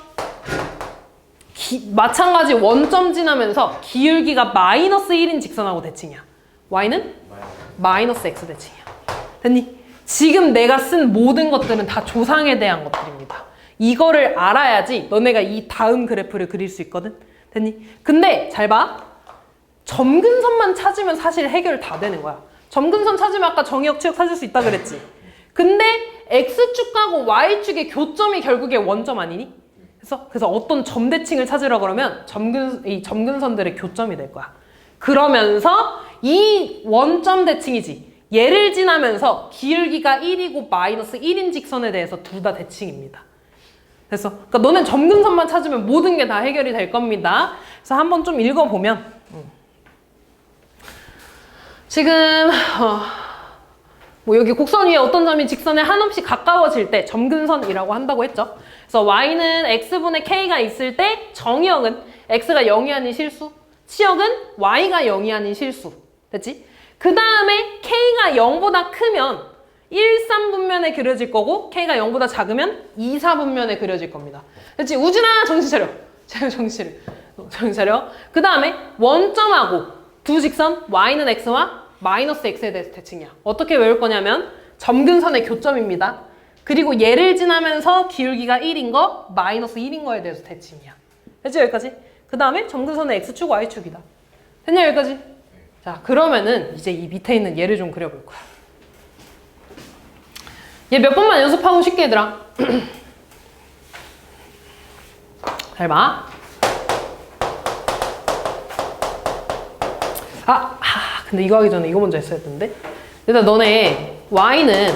[SPEAKER 1] 마찬가지 원점 지나면서 기울기가 마이너스 1인 직선하고 대칭이야. y는 마이너스 x 대칭이야. 됐니? 지금 내가 쓴 모든 것들은 다 조상에 대한 것들입니다. 이거를 알아야지 너네가 이 다음 그래프를 그릴 수 있거든. 됐니? 근데 잘 봐. 점근선만 찾으면 사실 해결 다 되는 거야. 점근선 찾으면 아까 정의역, 치역 찾을 수 있다 그랬지. 근데 X축하고 Y축의 교점이 결국에 원점 아니니? 그래서 어떤 점대칭을 찾으라 그러면 이 점근선들의 교점이 될 거야. 그러면서 이 원점 대칭이지. 얘를 지나면서 기울기가 1이고 마이너스 1인 직선에 대해서 둘 다 대칭입니다. 그래서 그러니까 너는 점근선만 찾으면 모든 게 다 해결이 될 겁니다. 그래서 한번 좀 읽어보면 지금 뭐 여기 곡선 위에 어떤 점이 직선에 한없이 가까워질 때 점근선이라고 한다고 했죠. 그래서 y는 x분의 k가 있을 때 정의역은 x가 0이 아닌 실수, 치역은 y가 0이 아닌 실수. 됐지? 그 다음에 K가 0보다 크면 1, 3분면에 그려질 거고 K가 0보다 작으면 2, 4분면에 그려질 겁니다. 그렇지? 우진아 정신 차려. 정신 차려. 그 다음에 원점하고 두 직선 Y는 X와 마이너스 X에 대해서 대칭이야. 어떻게 외울 거냐면 점근선의 교점입니다. 그리고 얘를 지나면서 기울기가 1인 거 마이너스 1인 거에 대해서 대칭이야. 됐지? 여기까지? 그 다음에 점근선의 X축, Y축이다. 됐냐 여기까지? 자 그러면은 이제 이 밑에 있는 얘를 좀 그려볼 거야. 얘 몇 번만 연습하고 쉽게 얘들아. 잘 봐. 근데 이거 하기 전에 이거 먼저 했어야 했는데. 일단 너네 Y는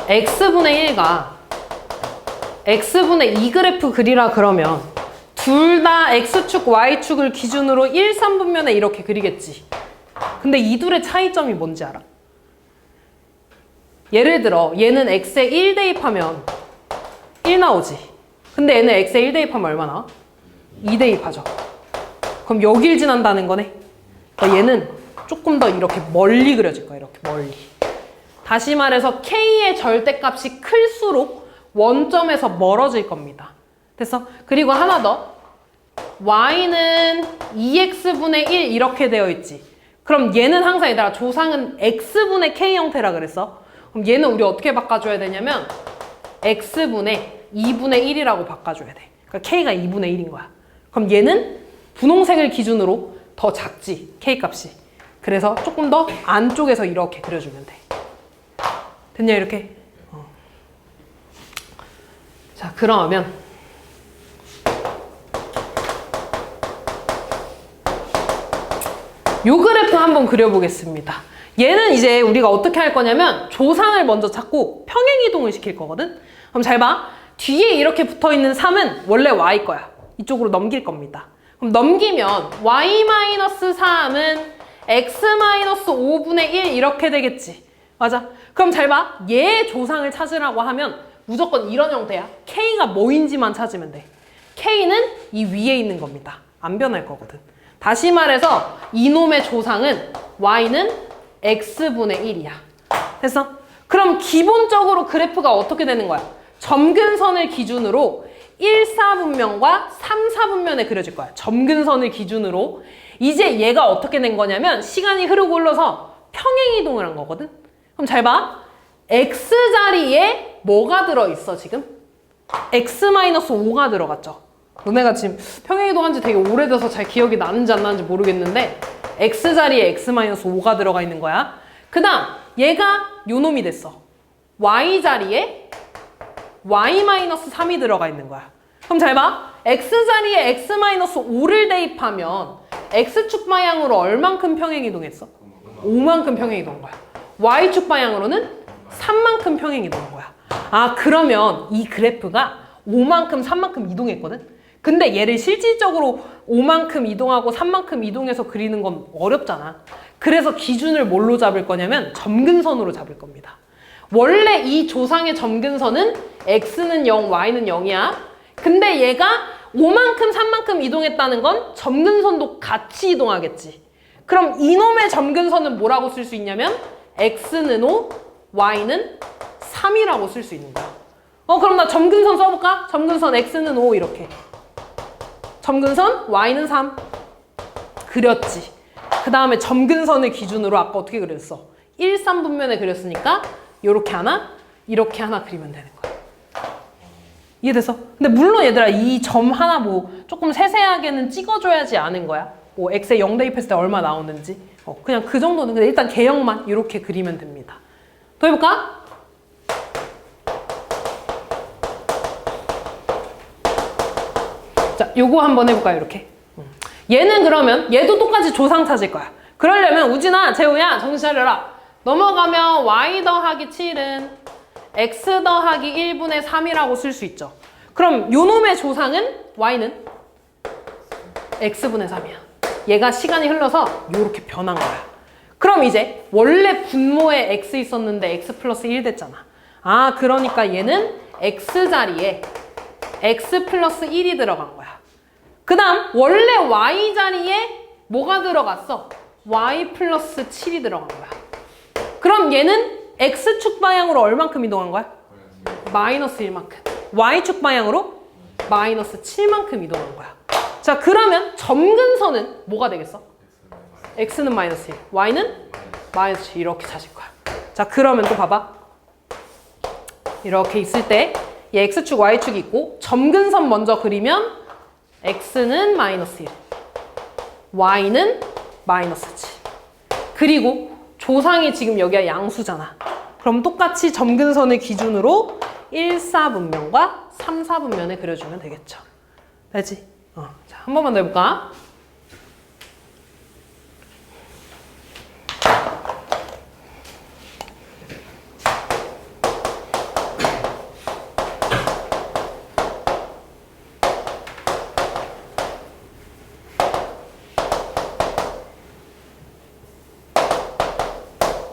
[SPEAKER 1] X분의 1과 X분의 2 그래프 그리라 그러면 둘 다 X축, Y축을 기준으로 1, 3분면에 이렇게 그리겠지. 근데 이 둘의 차이점이 뭔지 알아? 예를 들어 얘는 X에 1 대입하면 1 나오지. 근데 얘는 X에 1 대입하면 얼마 나와? 2 대입하죠. 그럼 여길 지난다는 거네. 그러니까 얘는 조금 더 이렇게 멀리 그려질 거야. 이렇게 멀리. 다시 말해서 K의 절대값이 클수록 원점에서 멀어질 겁니다. 됐어? 그리고 하나 더. Y는 2X분의 1 이렇게 되어 있지. 그럼 얘는 항상 얘들아 조상은 X분의 K 형태라 그랬어. 그럼 얘는 우리 어떻게 바꿔줘야 되냐면 X분의 2분의 1이라고 바꿔줘야 돼. 그러니까 K가 2분의 1인 거야. 그럼 얘는 분홍색을 기준으로 더 작지. K 값이. 그래서 조금 더 안쪽에서 이렇게 그려주면 돼. 됐냐 이렇게? 자 그러면 요 그래프 한번 그려보겠습니다. 얘는 이제 우리가 어떻게 할 거냐면 조상을 먼저 찾고 평행이동을 시킬 거거든? 그럼 잘 봐. 뒤에 이렇게 붙어있는 3은 원래 Y 거야. 이쪽으로 넘길 겁니다. 그럼 넘기면 Y-3은 X-5분의 1 이렇게 되겠지. 맞아. 그럼 잘 봐. 얘의 조상을 찾으라고 하면 무조건 이런 형태야. K가 뭐인지만 찾으면 돼. K는 이 위에 있는 겁니다. 안 변할 거거든. 다시 말해서 이놈의 조상은 Y는 X분의 1이야. 됐어? 그럼 기본적으로 그래프가 어떻게 되는 거야? 점근선을 기준으로 1, 4분면과 3, 4분면에 그려질 거야. 점근선을 기준으로. 이제 얘가 어떻게 된 거냐면 시간이 흐르고 흘러서 평행이동을 한 거거든? 그럼 잘 봐. X자리에 뭐가 들어있어 지금? X-5가 들어갔죠. 너네가 지금 평행이동 한지 되게 오래돼서 잘 기억이 나는지 안 나는지 모르겠는데 X자리에 X-5가 들어가 있는 거야. 그 다음 얘가 요놈이 됐어. Y자리에 Y-3이 들어가 있는 거야. 그럼 잘 봐. X자리에 X-5를 대입하면 X축 방향으로 얼만큼 평행이동했어? 5만큼 평행이동한 거야. Y축 방향으로는 3만큼 평행이동한 거야. 아 그러면 이 그래프가 5만큼 3만큼 이동했거든? 근데 얘를 실질적으로 5만큼 이동하고 3만큼 이동해서 그리는 건 어렵잖아. 그래서 기준을 뭘로 잡을 거냐면 점근선으로 잡을 겁니다. 원래 이 조상의 점근선은 X는 0, Y는 0이야. 근데 얘가 5만큼, 3만큼 이동했다는 건 점근선도 같이 이동하겠지. 그럼 이놈의 점근선은 뭐라고 쓸 수 있냐면 X는 5, Y는 3이라고 쓸 수 있는 거야. 그럼 나 점근선 써볼까? 점근선 X는 5 이렇게. 점근선 Y는 3. 그렸지. 그 다음에 점근선을 기준으로 아까 어떻게 그렸어? 1, 3분면에 그렸으니까 요렇게 하나, 이렇게 하나 그리면 되는 거야. 이해됐어? 근데 물론 얘들아 이 점 하나 뭐 조금 세세하게는 찍어줘야지 아는 거야. 뭐 X에 0 대입했을 때 얼마 나오는지. 그냥 그 정도는 근데 일단 개형만 이렇게 그리면 됩니다. 더 해볼까? 자, 요거 한번 해볼까요? 이렇게. 얘는 그러면 얘도 똑같이 조상 찾을 거야. 그러려면 우진아, 재우야 정신 차려라. 넘어가면 Y 더하기 7은 X 더하기 1분의 3이라고 쓸 수 있죠. 그럼 요놈의 조상은 Y는 X분의 3이야. 얘가 시간이 흘러서 요렇게 변한 거야. 그럼 이제 원래 분모에 X 있었는데 X 플러스 1 됐잖아. 아 그러니까 얘는 X자리에 X 플러스 1이 들어간 거야. 그 다음 원래 Y자리에 뭐가 들어갔어? y 플러스 7이 들어간 거야. 그럼 얘는 x축 방향으로 얼만큼 이동한 거야? 마이너스 1만큼. y축 방향으로 마이너스 7만큼 이동한 거야. 자, 그러면 점근선은 뭐가 되겠어? x는 마이너스 1, y는 마이너스 7 이렇게 찾을 거야. 자, 그러면 또 봐봐. 이렇게 있을 때 얘 x축, y축이 있고 점근선 먼저 그리면 x는 마이너스 1, y는 마이너스 7. 그리고 조상이 지금 여기가 양수잖아. 그럼 똑같이 점근선을 기준으로 1, 4분면과 3, 4분면을 그려주면 되겠죠. 알지? 자, 한 번만 더 해볼까?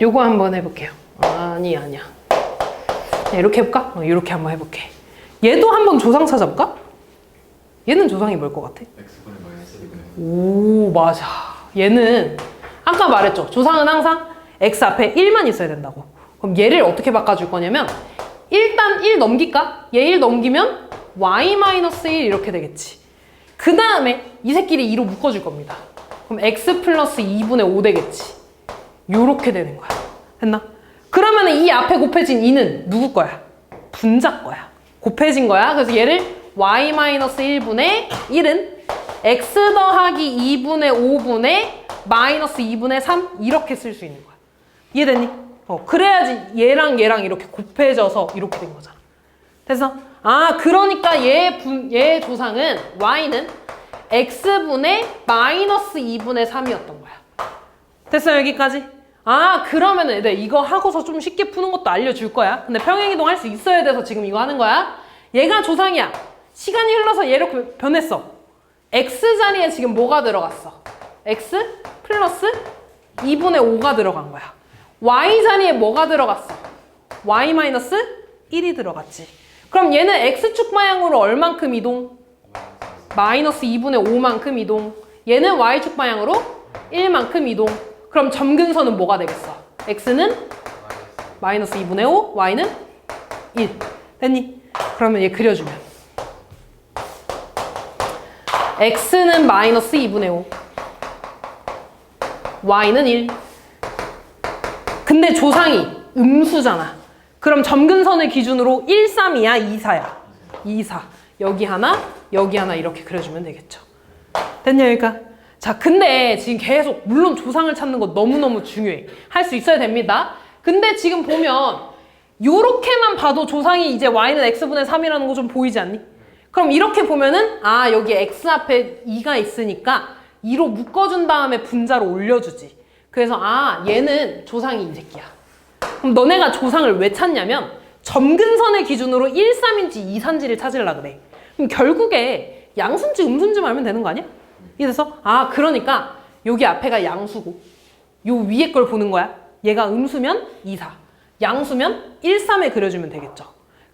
[SPEAKER 1] 요거 한번 해볼게요. 아니야. 이렇게 해볼까? 이렇게 한번 해볼게. 얘도 한번 조상 찾아볼까? 얘는 조상이 뭘 것 같아?
[SPEAKER 2] x분의 마이너스 2분의
[SPEAKER 1] 오, 맞아. 얘는 아까 말했죠. 조상은 항상 x 앞에 1만 있어야 된다고. 그럼 얘를 어떻게 바꿔줄 거냐면 일단 1 넘길까? 얘 1 넘기면 y-1 이렇게 되겠지. 그 다음에 이 새끼를 2로 묶어줄 겁니다. 그럼 x 플러스 2분의 5 되겠지. 요렇게 되는 거야. 됐나? 그러면 이 앞에 곱해진 2는 누구 거야? 분자 거야. 곱해진 거야. 그래서 얘를 y-1분의 1은 x 더하기 2분의 5분의 마이너스 2분의 3 이렇게 쓸 수 있는 거야. 이해됐니? 그래야지 얘랑 이렇게 곱해져서 이렇게 된 거잖아. 됐어? 아, 그러니까 얘 조상은 y는 x분의 마이너스 2분의 3이었던 거야. 됐어, 여기까지? 아, 그러면은 이거 하고서 좀 쉽게 푸는 것도 알려줄 거야. 근데 평행이동 할 수 있어야 돼서 지금 이거 하는 거야. 얘가 조상이야. 시간이 흘러서 얘로 변했어. x 자리에 지금 뭐가 들어갔어? x 플러스 2분의 5가 들어간 거야. y 자리에 뭐가 들어갔어? y 마이너스 1이 들어갔지. 그럼 얘는 x축 방향으로 얼만큼 이동? 마이너스 2분의 5만큼 이동. 얘는 y축 방향으로 1만큼 이동. 그럼 점근선은 뭐가 되겠어? x는 마이너스 2분의 5, y는 1. 됐니? 그러면 얘 그려주면 x는 마이너스 2분의 5, y는 1. 근데 조상이 음수잖아. 그럼 점근선을 기준으로 1, 3이야, 2, 4야? 2, 4. 여기 하나 이렇게 그려주면 되겠죠. 됐냐, 여기까? 자, 근데 지금 계속 물론 조상을 찾는 거 너무너무 중요해. 할 수 있어야 됩니다. 근데 지금 보면 요렇게만 봐도 조상이 이제 y는 x분의 3이라는 거 좀 보이지 않니? 그럼 이렇게 보면은 아, 여기 x 앞에 2가 있으니까 2로 묶어준 다음에 분자로 올려주지. 그래서 아, 얘는 조상이 이 새끼야. 그럼 너네가 조상을 왜 찾냐면 점근선의 기준으로 1, 3인지 2, 3인지를 찾으려고 그래. 그럼 결국에 양수인지 음수인지 알면 되는 거 아니야? 이래서 아, 그러니까 여기 앞에가 양수고 요 위에 걸 보는 거야. 얘가 음수면 2, 4, 양수면 1, 3에 그려주면 되겠죠.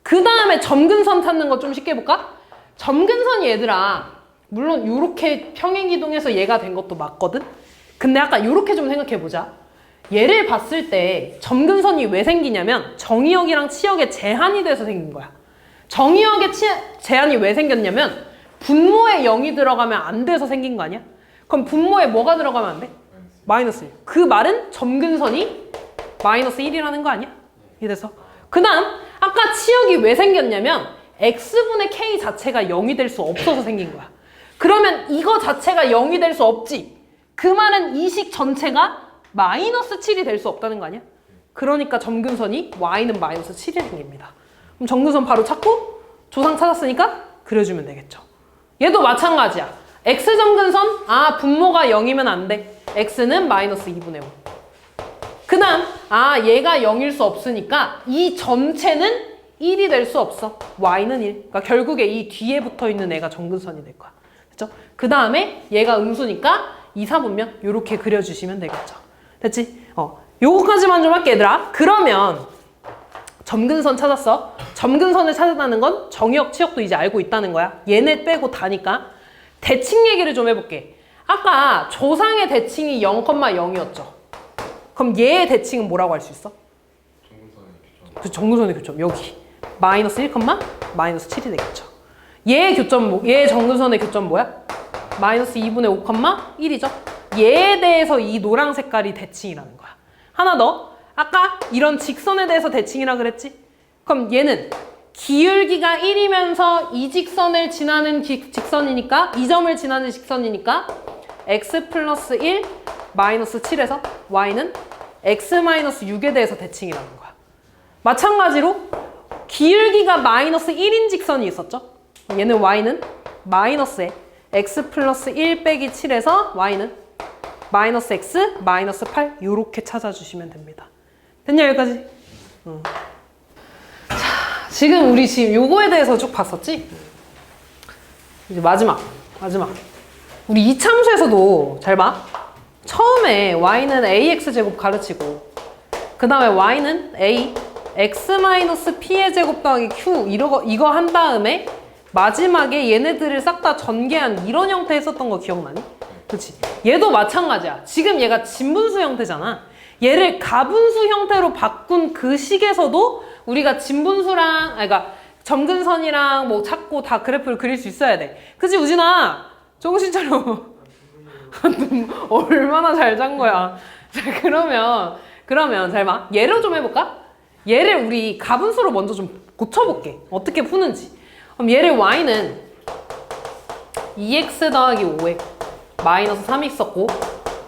[SPEAKER 1] 그 다음에 점근선 찾는 거 좀 쉽게 해볼까? 점근선이 얘들아 물론 요렇게 평행이동해서 얘가 된 것도 맞거든? 근데 아까 요렇게 좀 생각해보자. 얘를 봤을 때 점근선이 왜 생기냐면 정의역이랑 치역에 제한이 돼서 생긴 거야. 정의역에 제한이 왜 생겼냐면 분모에 0이 들어가면 안 돼서 생긴 거 아니야? 그럼 분모에 뭐가 들어가면 안 돼? 마이너스 1. 그 말은 점근선이 마이너스 1이라는 거 아니야? 이래서 그 다음 아까 치역이 왜 생겼냐면 x분의 k 자체가 0이 될 수 없어서 생긴 거야. 그러면 이거 자체가 0이 될 수 없지. 그 말은 이 식 전체가 마이너스 7이 될 수 없다는 거 아니야? 그러니까 점근선이 y는 마이너스 7이 생깁니다. 그럼 점근선 바로 찾고 조상 찾았으니까 그려주면 되겠죠. 얘도 마찬가지야. x점근선 아, 분모가 0이면 안 돼. x는 마이너스 2분의 5. 그 다음 아, 얘가 0일 수 없으니까 이 전체는 1이 될 수 없어. y는 1. 그러니까 결국에 이 뒤에 붙어있는 애가 점근선이 될 거야. 그렇죠? 그 다음에 얘가 음수니까 2, 4분면 이렇게 그려주시면 되겠죠. 됐지? 요거까지만 좀 할게, 얘들아. 그러면 점근선 찾았어. 점근선을 찾았다는 건 정의역, 치역도 이제 알고 있다는 거야. 얘네 빼고 다니까. 대칭 얘기를 좀 해볼게. 아까 조상의 대칭이 0,0이었죠. 그럼 얘의 대칭은 뭐라고 할 수 있어?
[SPEAKER 2] 정근선의 교점.
[SPEAKER 1] 그 정근선의 교점 여기 마이너스 1, 마이너스 7이 되겠죠. 얘의 교점 얘의 정근선의 교점 뭐야? 마이너스 2분의 5, 1이죠. 얘에 대해서 이 노랑 색깔이 대칭이라는 거야. 하나 더. 아까 이런 직선에 대해서 대칭이라 그랬지? 그럼 얘는 기울기가 1이면서 이 직선을 지나는 직선이니까 이 점을 지나는 직선이니까 x 플러스 1 마이너스 7에서 y는 x 마이너스 6에 대해서 대칭이라는 거야. 마찬가지로 기울기가 마이너스 1인 직선이 있었죠? 얘는 y는 마이너스에 x 플러스 1 빼기 7에서 y는 마이너스 x 마이너스 8 이렇게 찾아주시면 됩니다. 됐냐 여기까지? 자, 지금 우리 요거에 대해서 쭉 봤었지? 이제 마지막. 우리 이참수에서도 잘 봐. 처음에 y는 ax제곱 가르치고 그 다음에 y는 a x-p의 제곱 더하기 q 이거 한 다음에 마지막에 얘네들을 싹 다 전개한 이런 형태 했었던 거 기억나니? 그치? 얘도 마찬가지야. 지금 얘가 진분수 형태잖아. 얘를 가분수 형태로 바꾼 그 식에서도 우리가 진분수랑 그러니까 점근선이랑 뭐 찾고 다 그래프를 그릴 수 있어야 돼. 그치 우진아? 정신 차려. 얼마나 잘 잔 거야. 자, 그러면 잘 봐. 예를 좀 해볼까? 얘를 우리 가분수로 먼저 좀 고쳐볼게. 어떻게 푸는지. 그럼 얘를 y는 2x 더하기 5에 마이너스 3이 있었고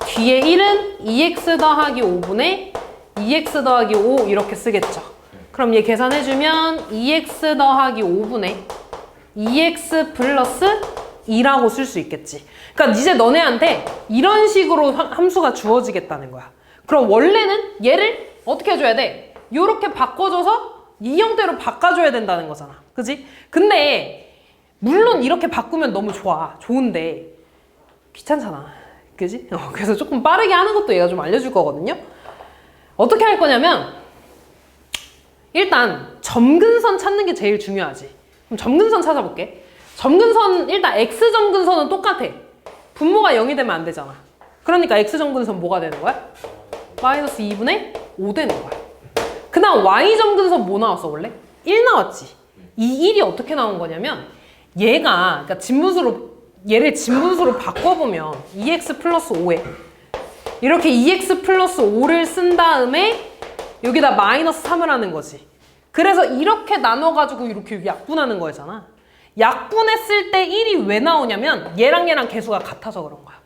[SPEAKER 1] 뒤에 1은 2x 더하기 5분의 2x 더하기 5 이렇게 쓰겠죠. 그럼 얘 계산해주면 2x 더하기 5분의 2x 플러스 2라고 쓸 수 있겠지. 그러니까 이제 너네한테 이런 식으로 함수가 주어지겠다는 거야. 그럼 원래는 얘를 어떻게 해줘야 돼? 요렇게 바꿔줘서 이 형태로 바꿔줘야 된다는 거잖아. 그지? 근데 물론 이렇게 바꾸면 너무 좋은데 귀찮잖아. 그지? 그래서 조금 빠르게 하는 것도 얘가 좀 알려줄 거거든요. 어떻게 할 거냐면 일단 점근선 찾는 게 제일 중요하지. 그럼 점근선 찾아볼게. 점근선 일단 x점근선은 똑같아. 분모가 0이 되면 안 되잖아. 그러니까 x점근선 뭐가 되는 거야? 마이너스 2분의 5 되는 거야. 그 다음 y점근선 뭐 나왔어 원래? 1 나왔지. 이 1이 어떻게 나온 거냐면 얘가 그러니까 얘를 진분수로 바꿔보면 2x 플러스 5에 이렇게 2x 플러스 5를 쓴 다음에 여기다 마이너스 3을 하는 거지. 그래서 이렇게 나눠가지고 이렇게 약분하는 거잖아. 약분했을 때 1이 왜 나오냐면 얘랑 개수가 같아서 그런 거야.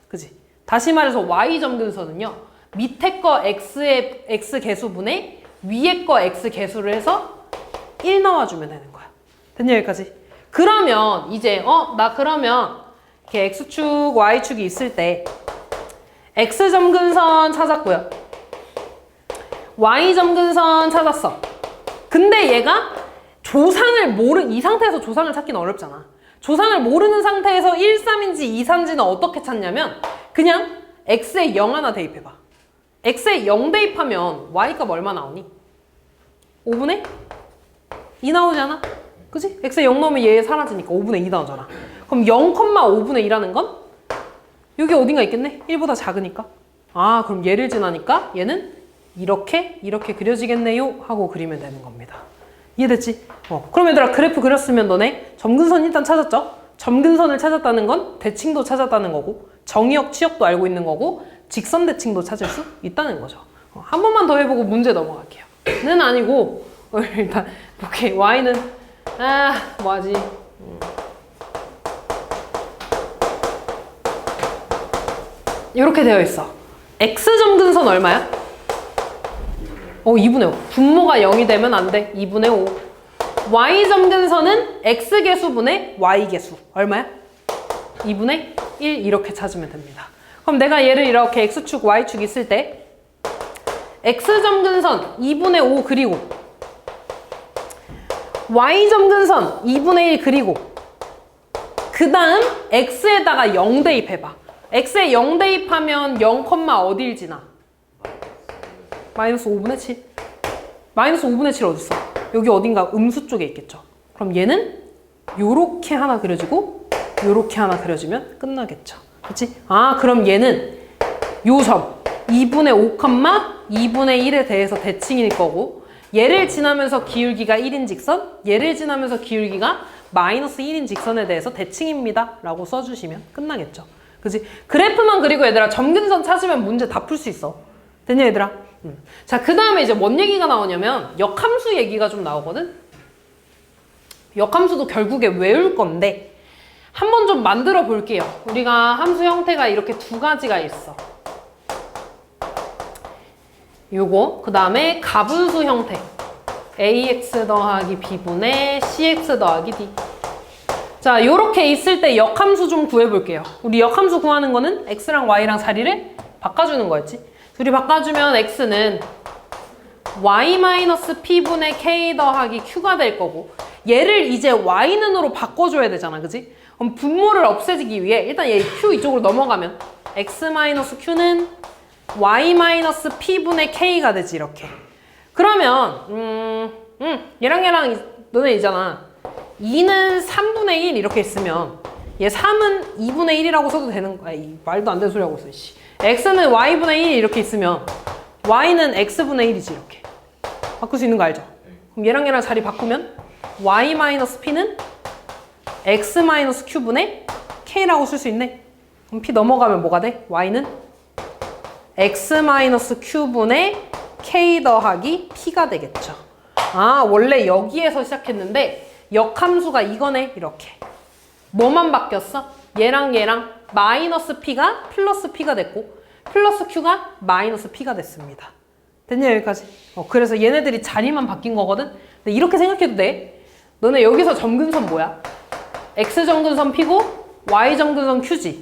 [SPEAKER 1] 그지? 다시 말해서 y점근선은요. 밑에 거 x의 x 개수분의 위에 거 x 개수를 해서 1 넣어주면 되는 거야. 됐냐 여기까지? 그러면 이제 나 그러면 이렇게 x축 y축이 있을 때 x점근선 찾았고요. y점근선 찾았어. 근데 얘가 이 상태에서 조상을 찾기는 어렵잖아. 조상을 모르는 상태에서 1, 3인지 2, 3인지는 어떻게 찾냐면 그냥 x에 0 하나 대입해봐. x에 0 대입하면 y값 얼마 나오니? 5분의 2 나오지 않아? 그치? x에 0 넣으면 얘 사라지니까 5분의 2 나오잖아. 그럼 0,5분의 2라는 건 여기 어딘가 있겠네? 1보다 작으니까. 아 그럼 얘를 지나니까 얘는 이렇게 그려지겠네요 하고 그리면 되는 겁니다. 이해됐지? 그럼 얘들아 그래프 그렸으면 너네 점근선 일단 찾았죠? 점근선을 찾았다는 건 대칭도 찾았다는 거고 정의역, 취역도 알고 있는 거고 직선 대칭도 찾을 수 있다는 거죠. 한 번만 더 해보고 문제 넘어갈게요. 는 아니고 일단 오케이 y는 뭐하지? 이렇게 되어 있어. x점근선 얼마야? 2분의 5. 분모가 0이 되면 안 돼. 2분의 5. y점근선은 x개수분의 y개수. 얼마야? 2분의 1 이렇게 찾으면 됩니다. 그럼 내가 얘를 이렇게 x축, y축 있을 때 x점근선 2분의 5 그리고 y점근선 2분의 1 그리고 그 다음 x에다가 0 대입해봐. x에 0 대입하면 0, 어디를 지나? 마이너스 5분의 7. 마이너스 5분의 7 어딨어? 여기 어딘가 음수 쪽에 있겠죠. 그럼 얘는 요렇게 하나 그려주고 요렇게 하나 그려주면 끝나겠죠. 그치? 아, 그럼 얘는 요 점 2분의 5, 2분의 1에 대해서 대칭일 거고 얘를 지나면서 기울기가 1인 직선, 얘를 지나면서 기울기가 마이너스 1인 직선에 대해서 대칭입니다. 라고 써주시면 끝나겠죠. 그치? 그래프만 그리고 얘들아 점근선 찾으면 문제 다 풀 수 있어. 됐냐 얘들아? 자, 그 다음에 이제 뭔 얘기가 나오냐면 역함수 얘기가 좀 나오거든? 역함수도 결국에 외울 건데 한번 좀 만들어 볼게요. 우리가 함수 형태가 이렇게 두 가지가 있어. 요거, 그 다음에 가분수 형태. ax 더하기 b분의 cx 더하기 d. 자, 요렇게 있을 때 역함수 좀 구해볼게요. 우리 역함수 구하는 거는 x랑 y랑 자리를 바꿔주는 거였지. 둘이 바꿔주면 x는 y-p분의 k 더하기 q가 될 거고 얘를 이제 y는으로 바꿔줘야 되잖아. 그지? 그럼 분모를 없애지기 위해 일단 얘 q 이쪽으로 넘어가면 x-q는 y-p분의 k가 되지. 이렇게. 그러면 얘랑 너네 있잖아. 2는 3분의 1 이렇게 있으면 얘 3은 2분의 1이라고 써도 되는 거야. 말도 안 되는 소리 하고 있어. 씨. x는 y분의 1 이렇게 있으면 y는 x분의 1이지. 이렇게. 바꿀 수 있는 거 알죠? 그럼 얘랑 자리 바꾸면 y-p는 x-q분의 k라고 쓸 수 있네. 그럼 p 넘어가면 뭐가 돼? y는 x-q분의 k 더하기 p가 되겠죠. 아, 원래 여기에서 시작했는데 역함수가 이거네. 이렇게. 뭐만 바뀌었어? 얘랑 마이너스 p가 플러스 p가 됐고 플러스 q가 마이너스 p가 됐습니다. 됐냐 여기까지? 그래서 얘네들이 자리만 바뀐 거거든? 근데 이렇게 생각해도 돼. 너네 여기서 점근선 뭐야? x점근선 p고 y점근선 q지.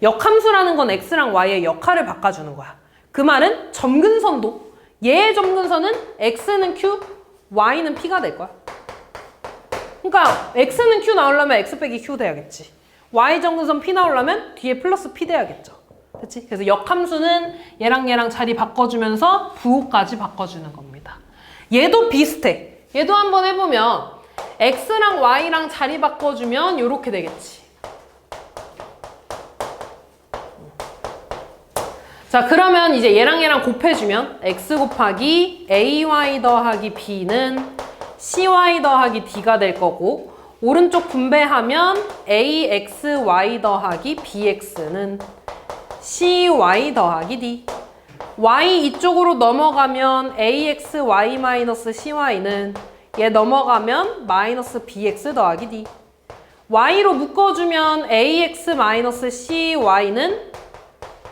[SPEAKER 1] 역함수라는 건 x랑 y의 역할을 바꿔주는 거야. 그 말은 점근선도 얘의 점근선은 x는 q, y는 p가 될 거야. 그러니까 x는 q 나오려면 x 빼기 q 돼야겠지. y점근선 p 나오려면 뒤에 플러스 p 돼야겠죠. 됐지? 그래서 역함수는 얘랑 자리 바꿔주면서 부호까지 바꿔주는 겁니다. 얘도 비슷해. 얘도 한번 해보면 x랑 y랑 자리 바꿔주면 이렇게 되겠지. 자, 그러면 이제 얘랑 곱해주면 x 곱하기 ay 더하기 b는 cy 더하기 d가 될 거고 오른쪽 분배하면 axy 더하기 bx는 cy 더하기 d. y 이쪽으로 넘어가면 axy-cy는 얘 넘어가면 마이너스 bx 더하기 d. y로 묶어주면 ax-cy는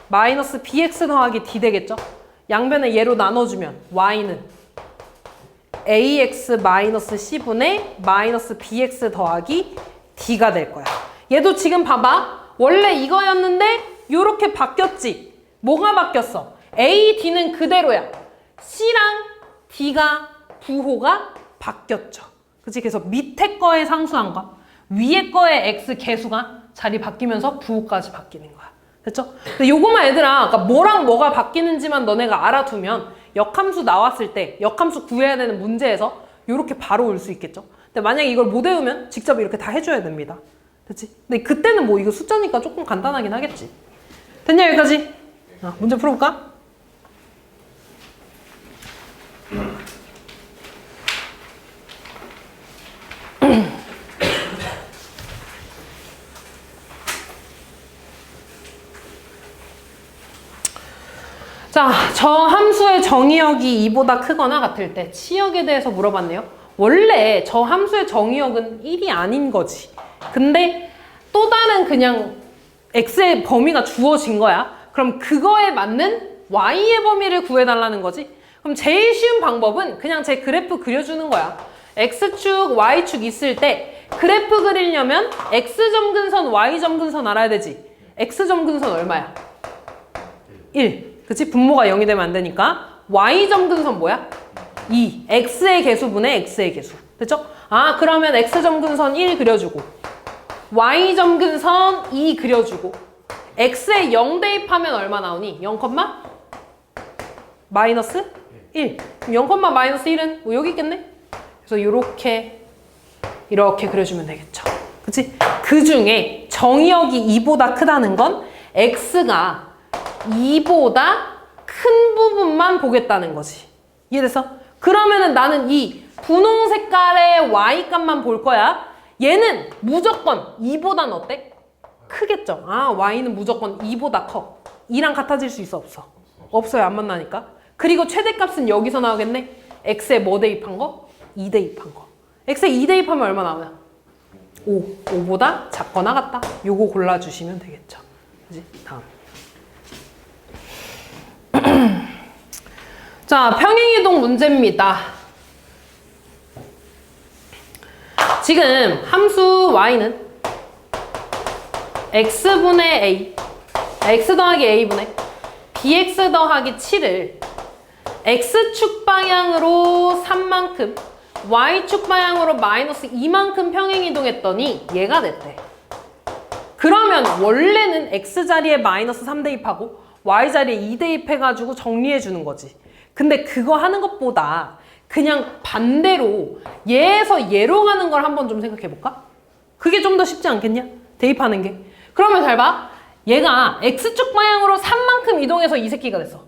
[SPEAKER 1] 마이너스 bx 더하기 d 되겠죠? 양변에 얘로 나눠주면 y는 ax-c분의 마이너스 bx 더하기 d가 될 거야. 얘도 지금 봐봐. 원래 이거였는데 요렇게 바뀌었지. 뭐가 바뀌었어? a, d는 그대로야. c랑 d가 부호가 바뀌었죠. 그치? 그래서 밑에 거의 상수항과 위에 거의 x 개수가 자리 바뀌면서 부호까지 바뀌는 거야. 됐죠? 근데 요거만 얘들아, 그러니까 뭐랑 뭐가 바뀌는지만 너네가 알아두면 역함수 나왔을 때 역함수 구해야 되는 문제에서 요렇게 바로 올 수 있겠죠? 근데 만약에 이걸 못 외우면 직접 이렇게 다 해줘야 됩니다. 됐지? 근데 그때는 뭐 이거 숫자니까 조금 간단하긴 하겠지. 됐냐 여기까지? 문제 풀어볼까? 자, 저 함수의 정의역이 2보다 크거나 같을 때 치역에 대해서 물어봤네요. 원래 저 함수의 정의역은 1이 아닌 거지. 근데 또 다른 그냥 x의 범위가 주어진 거야. 그럼 그거에 맞는 y의 범위를 구해달라는 거지. 그럼 제일 쉬운 방법은 그냥 제 그래프 그려주는 거야. x축, y축 있을 때 그래프 그리려면 x점근선, y점근선 알아야 되지. x점근선 얼마야? 1. 그치? 분모가 0이 되면 안 되니까. y점근선 뭐야? 2. x의 개수분의 x의 개수. 됐죠? 아, 그러면 x점근선 1 그려주고 y점근선 2 그려주고 x에 0 대입하면 얼마 나오니? 0, 마이너스 1. 그럼 0, 마이너스 1은 뭐 여기 있겠네? 그래서 이렇게 그려주면 되겠죠. 그치? 그 중에 정의역이 2보다 크다는 건 x가 2보다 큰 부분만 보겠다는 거지. 이해됐어? 그러면은 나는 이 분홍 색깔의 y 값만 볼 거야. 얘는 무조건 2보단 어때? 크겠죠. 아, y는 무조건 2보다 커. 2랑 같아질 수 있어, 없어? 없어요. 안 만나니까. 그리고 최대값은 여기서 나오겠네. x에 뭐 대입한 거? 2 대입한 거. x에 2 대입하면 얼마 나오냐? 5. 5보다 작거나 같다. 요거 골라주시면 되겠죠. 그지? 다음. 자, 평행이동 문제입니다. 지금 함수 y는 x분의 a, x 더하기 a분의 bx 더하기 7을 x축 방향으로 3만큼, y축 방향으로 마이너스 2만큼 평행이동했더니 얘가 됐대. 그러면 원래는 x자리에 마이너스 3 대입하고 y자리에 2 대입해가지고 정리해주는 거지. 근데 그거 하는 것보다 그냥 반대로 얘에서 얘로 가는 걸 한번 좀 생각해볼까? 그게 좀 더 쉽지 않겠냐? 대입하는 게. 그러면 잘 봐. 얘가 x축 방향으로 3만큼 이동해서 이 새끼가 됐어.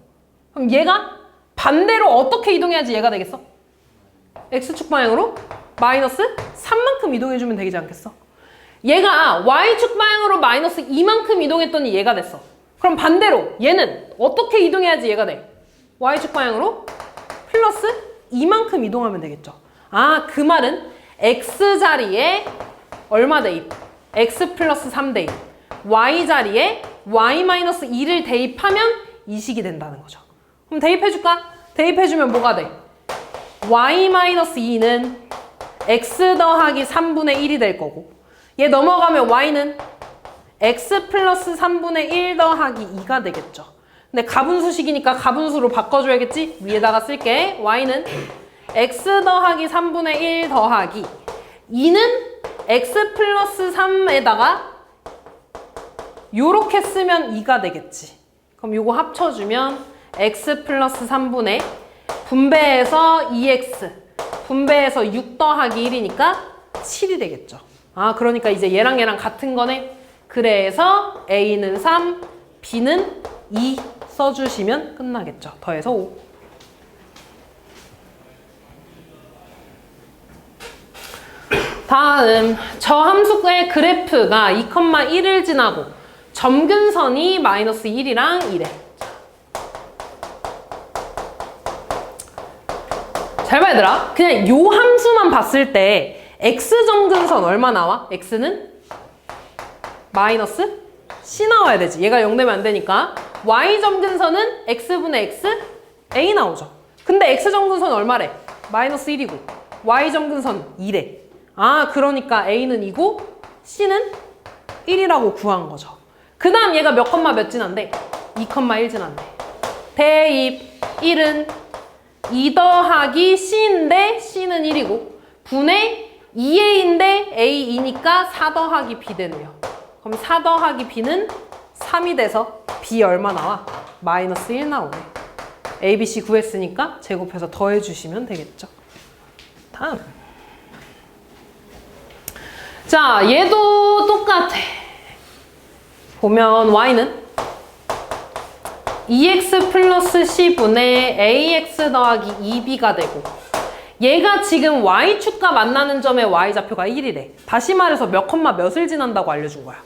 [SPEAKER 1] 그럼 얘가 반대로 어떻게 이동해야지 얘가 되겠어? x축 방향으로 마이너스 3만큼 이동해주면 되지 않겠어? 얘가 y축 방향으로 마이너스 2만큼 이동했더니 얘가 됐어. 그럼 반대로 얘는 어떻게 이동해야지 얘가 돼? y축 방향으로 플러스 2만큼 이동하면 되겠죠. 아, 그 말은 x자리에 얼마 대입? x 플러스 3 대입. y자리에 y-2를 대입하면 이 식이 된다는 거죠. 그럼 대입해줄까? 대입해주면 뭐가 돼? y-2는 x 더하기 3분의 1이 될 거고, 얘 넘어가면 y는 x 플러스 3분의 1 더하기 2가 되겠죠. 근데 가분수식이니까 가분수로 바꿔줘야겠지? 위에다가 쓸게. y는 x 더하기 3분의 1 더하기 2는 x 플러스 3에다가 요렇게 쓰면 2가 되겠지. 그럼 요거 합쳐주면 x 플러스 3분의 분배해서 2x 분배해서 6 더하기 1이니까 7이 되겠죠. 아, 그러니까 이제 얘랑 얘랑 같은 거네. 그래서 a는 3, b는 2 써주시면 끝나겠죠. 더해서 5. 다음, 저 함수의 그래프가 2,1을 지나고 점근선이 마이너스 1이랑 이래. 잘 봐, 얘들아. 그냥 요 함수만 봤을 때 x점근선 얼마 나와? x는 마이너스 c 나와야 되지. 얘가 0 되면 안 되니까. y점근선은 x분의 x, a 나오죠. 근데 x점근선 얼마래? 마이너스 1이고 y점근선 2래. 아, 그러니까 a는 2고 c는 1이라고 구한 거죠. 그 다음 얘가 몇 컴마 몇 지난대? 2,1 지난대. 대입 1은 2 더하기 c인데 c는 1이고 분의 2a인데 a 2니까 4 더하기 b 되네요. 그럼 4 더하기 b는 3이 돼서 b 얼마 나와? 마이너스 1 나오네. a, b, c 구했으니까 제곱해서 더해주시면 되겠죠. 다음. 자, 얘도 똑같아. 보면 y는 2x 플러스 c분의 ax 더하기 2b가 되고 얘가 지금 y축과 만나는 점에 y좌표가 1이래. 다시 말해서 몇 컴마 몇을 지난다고 알려준 거야.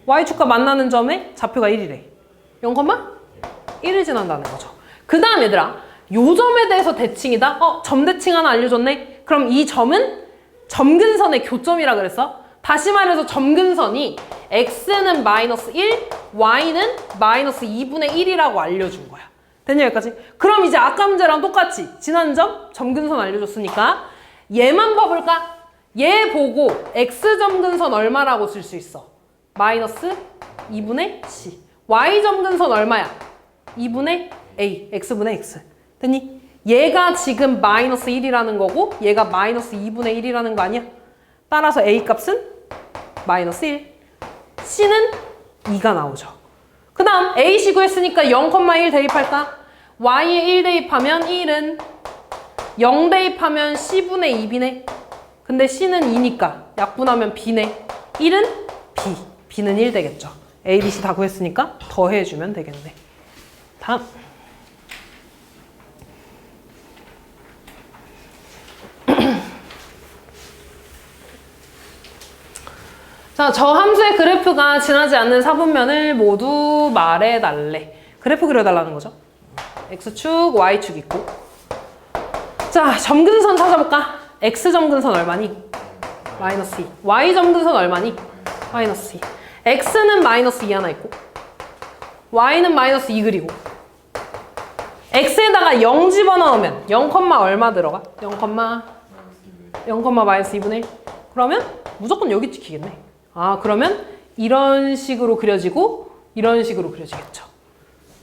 [SPEAKER 1] y축과 만나는 점에 좌표가 1이래. 0,1을 지난다는 거죠. 그 다음 얘들아, 요 점에 대해서 대칭이다? 점 대칭 하나 알려줬네? 그럼 이 점은 점근선의 교점이라 그랬어? 다시 말해서 점근선이 x는 마이너스 1, y는 마이너스 2분의 1이라고 알려준 거야. 됐냐, 여기까지? 그럼 이제 아까 문제랑 똑같이 지난 점, 점근선 알려줬으니까 얘만 봐볼까? 얘 보고 x점근선 얼마라고 쓸 수 있어? 마이너스 2분의 c. y점근선 얼마야? 2분의 a, x분의 x. 됐니? 얘가 지금 마이너스 1이라는 거고 얘가 마이너스 2분의 1이라는 거 아니야? 따라서 a 값은 마이너스 1, c는 2가 나오죠. 그 다음 a, 구했으니까 0,1 대입할까? y에 1 대입하면 1은 0 대입하면 c분의 2b네. 근데 c는 2니까 약분하면 b네. 1은 b, b는 1 되겠죠. A, B, C 다 구했으니까 더해주면 되겠네. 다음. 자, 저 함수의 그래프가 지나지 않는 사분면을 모두 말해달래. 그래프 그려달라는 거죠. X축, Y축 있고. 자, 점근선 찾아볼까? X점근선 얼마니? 마이너스 2. Y점근선 얼마니? 마이너스 2. X는 마이너스 2 하나 있고 Y는 마이너스 2 그리고 X에다가 0 집어넣으면 0, 얼마 들어가? 0, 마이너스 2분의 1. 그러면 무조건 여기 찍히겠네. 아, 그러면 이런 식으로 그려지고 이런 식으로 그려지겠죠.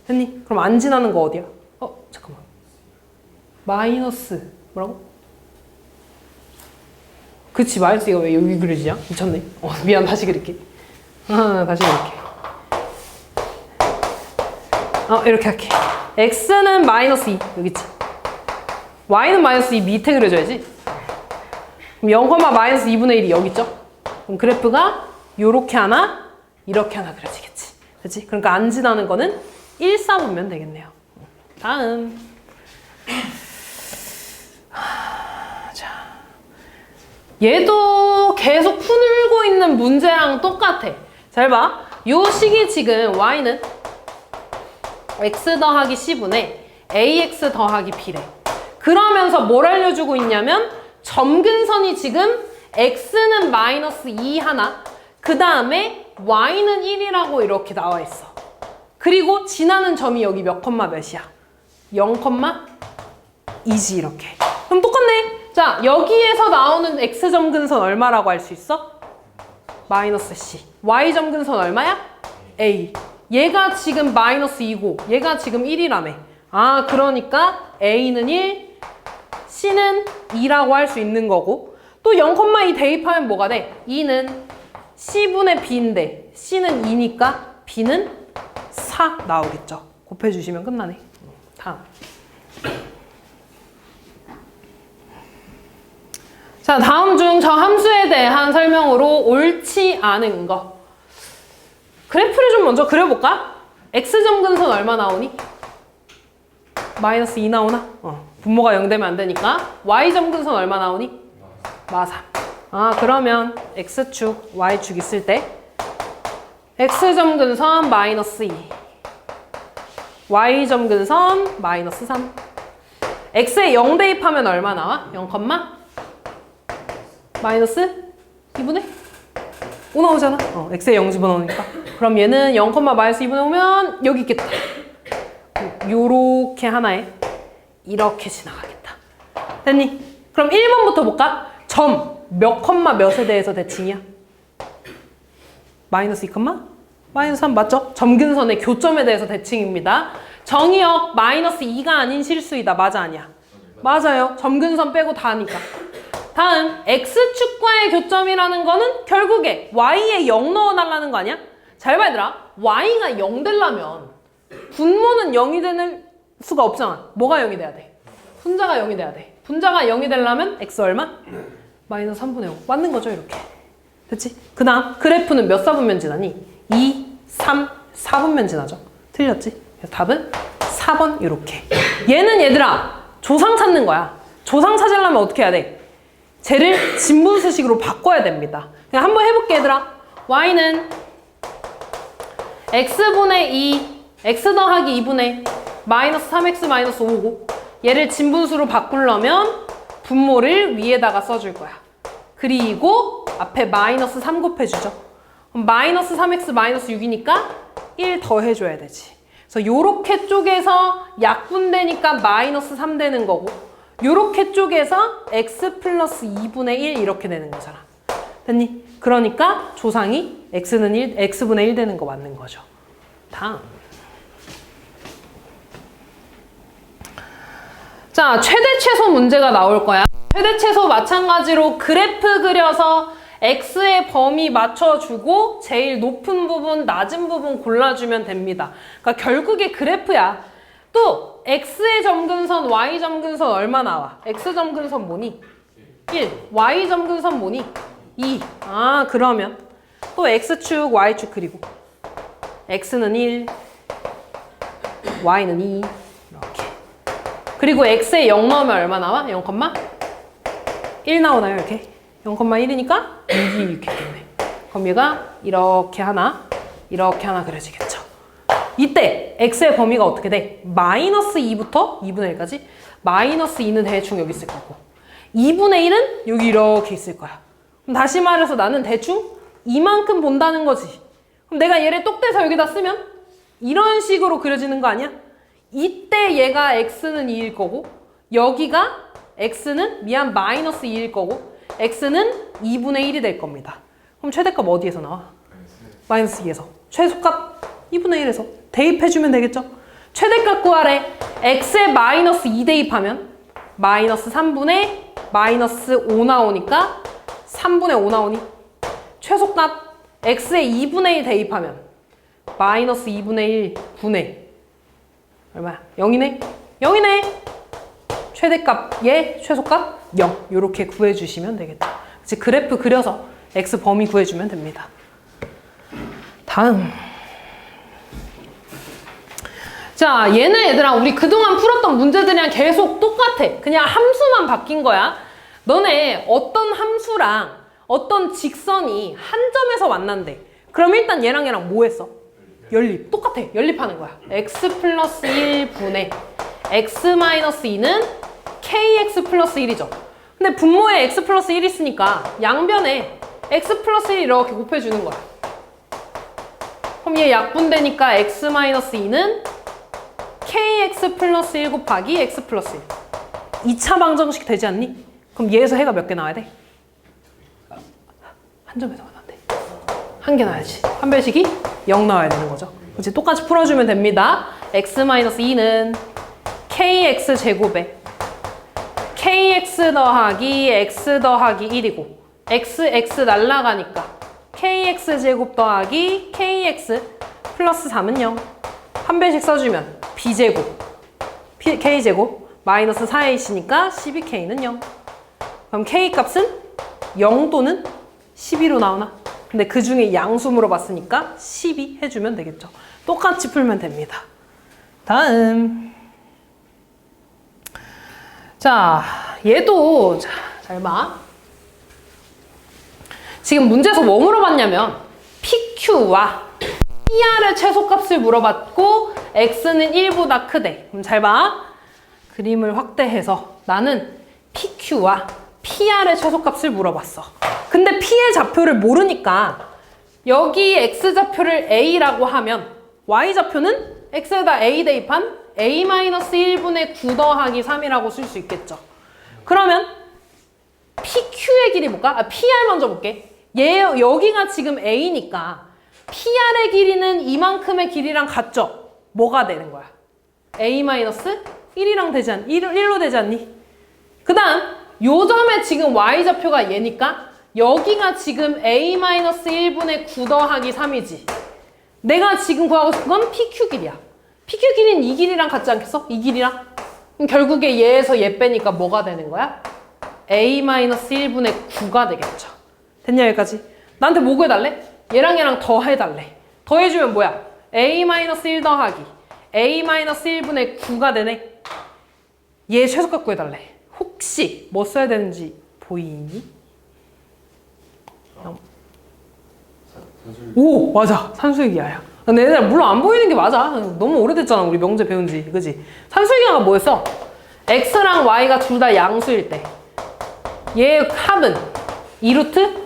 [SPEAKER 1] 됐니? 그럼 안 지나는 거 어디야? 잠깐만. 마이너스 뭐라고? 그치, 마이너스 이거 왜 여기 그려지냐? 미쳤네. 미안, 다시 그릴게. 다시 그릴게. 이렇게 할게. X는 마이너스 2 여기 있지. Y는 마이너스 2 밑에 그려줘야지. 그럼 0, 마이너스 2분의 1이 여기 있죠? 그럼 그래프가 요렇게 하나, 이렇게 하나 그려지겠지. 그치? 그러니까 안 지나는 거는 1, 4 보면 되겠네요. 다음. 자. 얘도 계속 풀고 있는 문제랑 똑같아. 잘 봐. 요 식이 지금 Y는 X 더하기 C분의 AX 더하기 B래. 그러면서 뭘 알려주고 있냐면 점근선이 지금 X는 마이너스 2 하나, 그 다음에 Y는 1이라고 이렇게 나와 있어. 그리고 지나는 점이 여기 몇 컴마 몇이야? 0, 2지 이렇게. 그럼 똑같네. 자, 여기에서 나오는 X점근선 얼마라고 할 수 있어? 마이너스 C. Y점근선 얼마야? A. 얘가 지금 마이너스 2고 얘가 지금 1이라며. 아, 그러니까 A는 1, C는 2라고 할 수 있는 거고 또 0,2 대입하면 뭐가 돼? 2는 C분의 B인데 C는 2니까 B는 4 나오겠죠. 곱해주시면 끝나네. 다음. 자, 다음 중 저 함수에 대한 설명으로 옳지 않은 거. 그래프를 좀 먼저 그려볼까? X점근선 얼마 나오니? 마이너스 2 나오나? 분모가 0 되면 안 되니까. Y점근선 얼마 나오니? 마 3. 아, 그러면 X축, Y축 있을 때 X점근선 마이너스 2, Y점근선 마이너스 3. X에 0 대입하면 얼마 나와? 0, 마이너스 2분의 5 나오잖아. X에 0 집어넣으니까. 그럼 얘는 0, 마이너스 2분의 5면 여기 있겠다. 요렇게 하나에 이렇게 지나가겠다. 됐니? 그럼 1번부터 볼까? 점 몇 몇에 대해서 대칭이야? 마이너스 2, 마이너스 3 맞죠? 점근선의 교점에 대해서 대칭입니다. 정의역 마이너스 2가 아닌 실수이다. 맞아, 아니야? 맞아요. 점근선 빼고 다니까. 다음 X축과의 교점이라는 거는 결국에 Y에 0 넣어달라는 거 아니야? 잘 봐, 얘들아. Y가 0 되려면 분모는 0이 되는 수가 없잖아. 뭐가 0이 돼야 돼? 분자가 0이 돼야 돼. 분자가 0이 되려면 X 얼마? 마이너스 3분의 5. 맞는 거죠, 이렇게. 됐지? 그 다음 그래프는 몇 사분면 지나니? 2, 3, 4분면 지나죠. 틀렸지? 그래서 답은 4번 이렇게. 얘는 얘들아 조상 찾는 거야. 조상 찾으려면 어떻게 해야 돼? 쟤를 진분수식으로 바꿔야 됩니다. 그냥 한번 해볼게, 얘들아. Y는 X분의 2, X 더하기 2분의 마이너스 3X 마이너스 5고 얘를 진분수로 바꾸려면 분모를 위에다가 써줄 거야. 그리고 앞에 마이너스 3 곱해주죠. 그럼 마이너스 3X 마이너스 6이니까 1 더해줘야 되지. 그래서 요렇게 쪼개서 약분되니까 마이너스 3 되는 거고 요렇게 쪼개서 X 플러스 2분의 1 이렇게 되는 거잖아. 됐니? 그러니까 조상이 X는 1, X분의 1 되는 거 맞는 거죠. 다음. 자, 최대 최소 문제가 나올 거야. 최대 최소 마찬가지로 그래프 그려서 X의 범위 맞춰주고 제일 높은 부분, 낮은 부분 골라주면 됩니다. 그러니까 결국에 그래프야. 또 X의 점근선, Y 점근선 얼마 나와? X 점근선 뭐니? 1. Y 점근선 뭐니? 2. 아, 그러면 또 X축, Y축 그리고 x는 1, y는 2 이렇게. 그리고 x에 0 넣으면 얼마 나와? 0,1 나오나요? 이렇게 0,1이니까 6이 이렇게 되네. 그럼 얘가 이렇게 하나 그려지겠죠. 이때 x의 범위가 어떻게 돼? 마이너스 2부터 2분의 1까지. 마이너스 2는 대충 여기 있을 거고 2분의 1은 여기 이렇게 있을 거야. 그럼 다시 말해서 나는 대충 이만큼 본다는 거지. 그럼 내가 얘를 똑대서 여기다 쓰면 이런 식으로 그려지는 거 아니야? 이때 얘가 x는 2일 거고 여기가 x는 마이너스 2일 거고 x는 2분의 1이 될 겁니다. 그럼 최대값 어디에서 나와? 마이너스 2에서. 최소값 2분의 1에서 대입해주면 되겠죠? 최대값 구하래. x에 마이너스 2 대입하면 마이너스 3분의 마이너스 5 나오니까 3분의 5 나오니? 최소값 x에 2분의 1 대입하면 마이너스 2분의 1 분의 얼마야? 0이네? 0이네! 최대값 얘, 최소값 0 이렇게 구해주시면 되겠다. 그치? 그래프 그려서 x 범위 구해주면 됩니다. 다음 자, 얘는 얘들아 우리 그동안 풀었던 문제들이랑 계속 똑같아. 그냥 함수만 바뀐 거야. 너네 어떤 함수랑 어떤 직선이 한 점에서 만난대. 그럼 일단 얘랑 뭐 했어? 연립. 똑같아. 연립하는 거야. x 플러스 1 분의 x 마이너스 2는 kx 플러스 1이죠. 근데 분모에 x 플러스 1 있으니까 양변에 x 플러스 1 이렇게 곱해주는 거야. 그럼 얘 약분되니까 x 마이너스 2는 kx 플러스 1 곱하기 x 플러스 1. 2차 방정식 되지 않니? 그럼 얘에서 해가 몇 개 나와야 돼? 한 점에서 만난대. 한 개 나와야지. 한 배식이 0 나와야 되는 거죠. 이제 똑같이 풀어주면 됩니다. x 마이너스 2는 kx 제곱에 kx 더하기 x 더하기 1이고 x 날라가니까 kx 제곱 더하기 kx 플러스 3은 0. 한 배씩 써주면 b제곱 k제곱 마이너스 4ac니까 12k는 0. 그럼 k값은 0 또는 12로 나오나? 근데 그 중에 양수 물어봤으니까 12 해주면 되겠죠. 똑같이 풀면 됩니다. 다음 자, 얘도 잘 봐. 지금 문제에서 뭐 물어봤냐면 PQ와 PR의 최소값을 물어봤고 X는 1보다 크대. 그럼 잘 봐. 그림을 확대해서 나는 PQ와 PR의 최소값을 물어봤어. 근데 P의 좌표를 모르니까 여기 X좌표를 A라고 하면 Y좌표는 X에다 A 대입한 A-1분의 9 더하기 3이라고 쓸 수 있겠죠. 그러면 PQ의 길이 볼까? PR 먼저 볼게. 여기가 지금 A니까 PR의 길이는 이만큼의 길이랑 같죠? 뭐가 되는 거야? A-1이랑 되지 않니? 1로 되지 않니? 그 다음 요 점에 지금 Y좌표가 얘니까 여기가 지금 A-1분의 9 더하기 3이지. 내가 지금 구하고 싶은 건 PQ 길이야. PQ 길이는 이 길이랑 같지 않겠어? 이 길이랑? 그럼 결국에 얘에서 얘 빼니까 뭐가 되는 거야? A-1분의 9가 되겠죠. 됐냐 여기까지? 나한테 뭐 구해달래? 얘랑 더 해달래. 더 해주면 뭐야? A-1 더하기 A-1분의 9가 되네. 얘 최소값 구해달래. 혹시 뭐 써야 되는지 보이니? 오! 맞아! 산술기하야. 근데 얘들아 물론 안 보이는 게 맞아. 너무 오래됐잖아 우리 명제 배운 지. 그지? 산술기하가 뭐였어? X랑 Y가 둘 다 양수일 때 얘 합은 2루트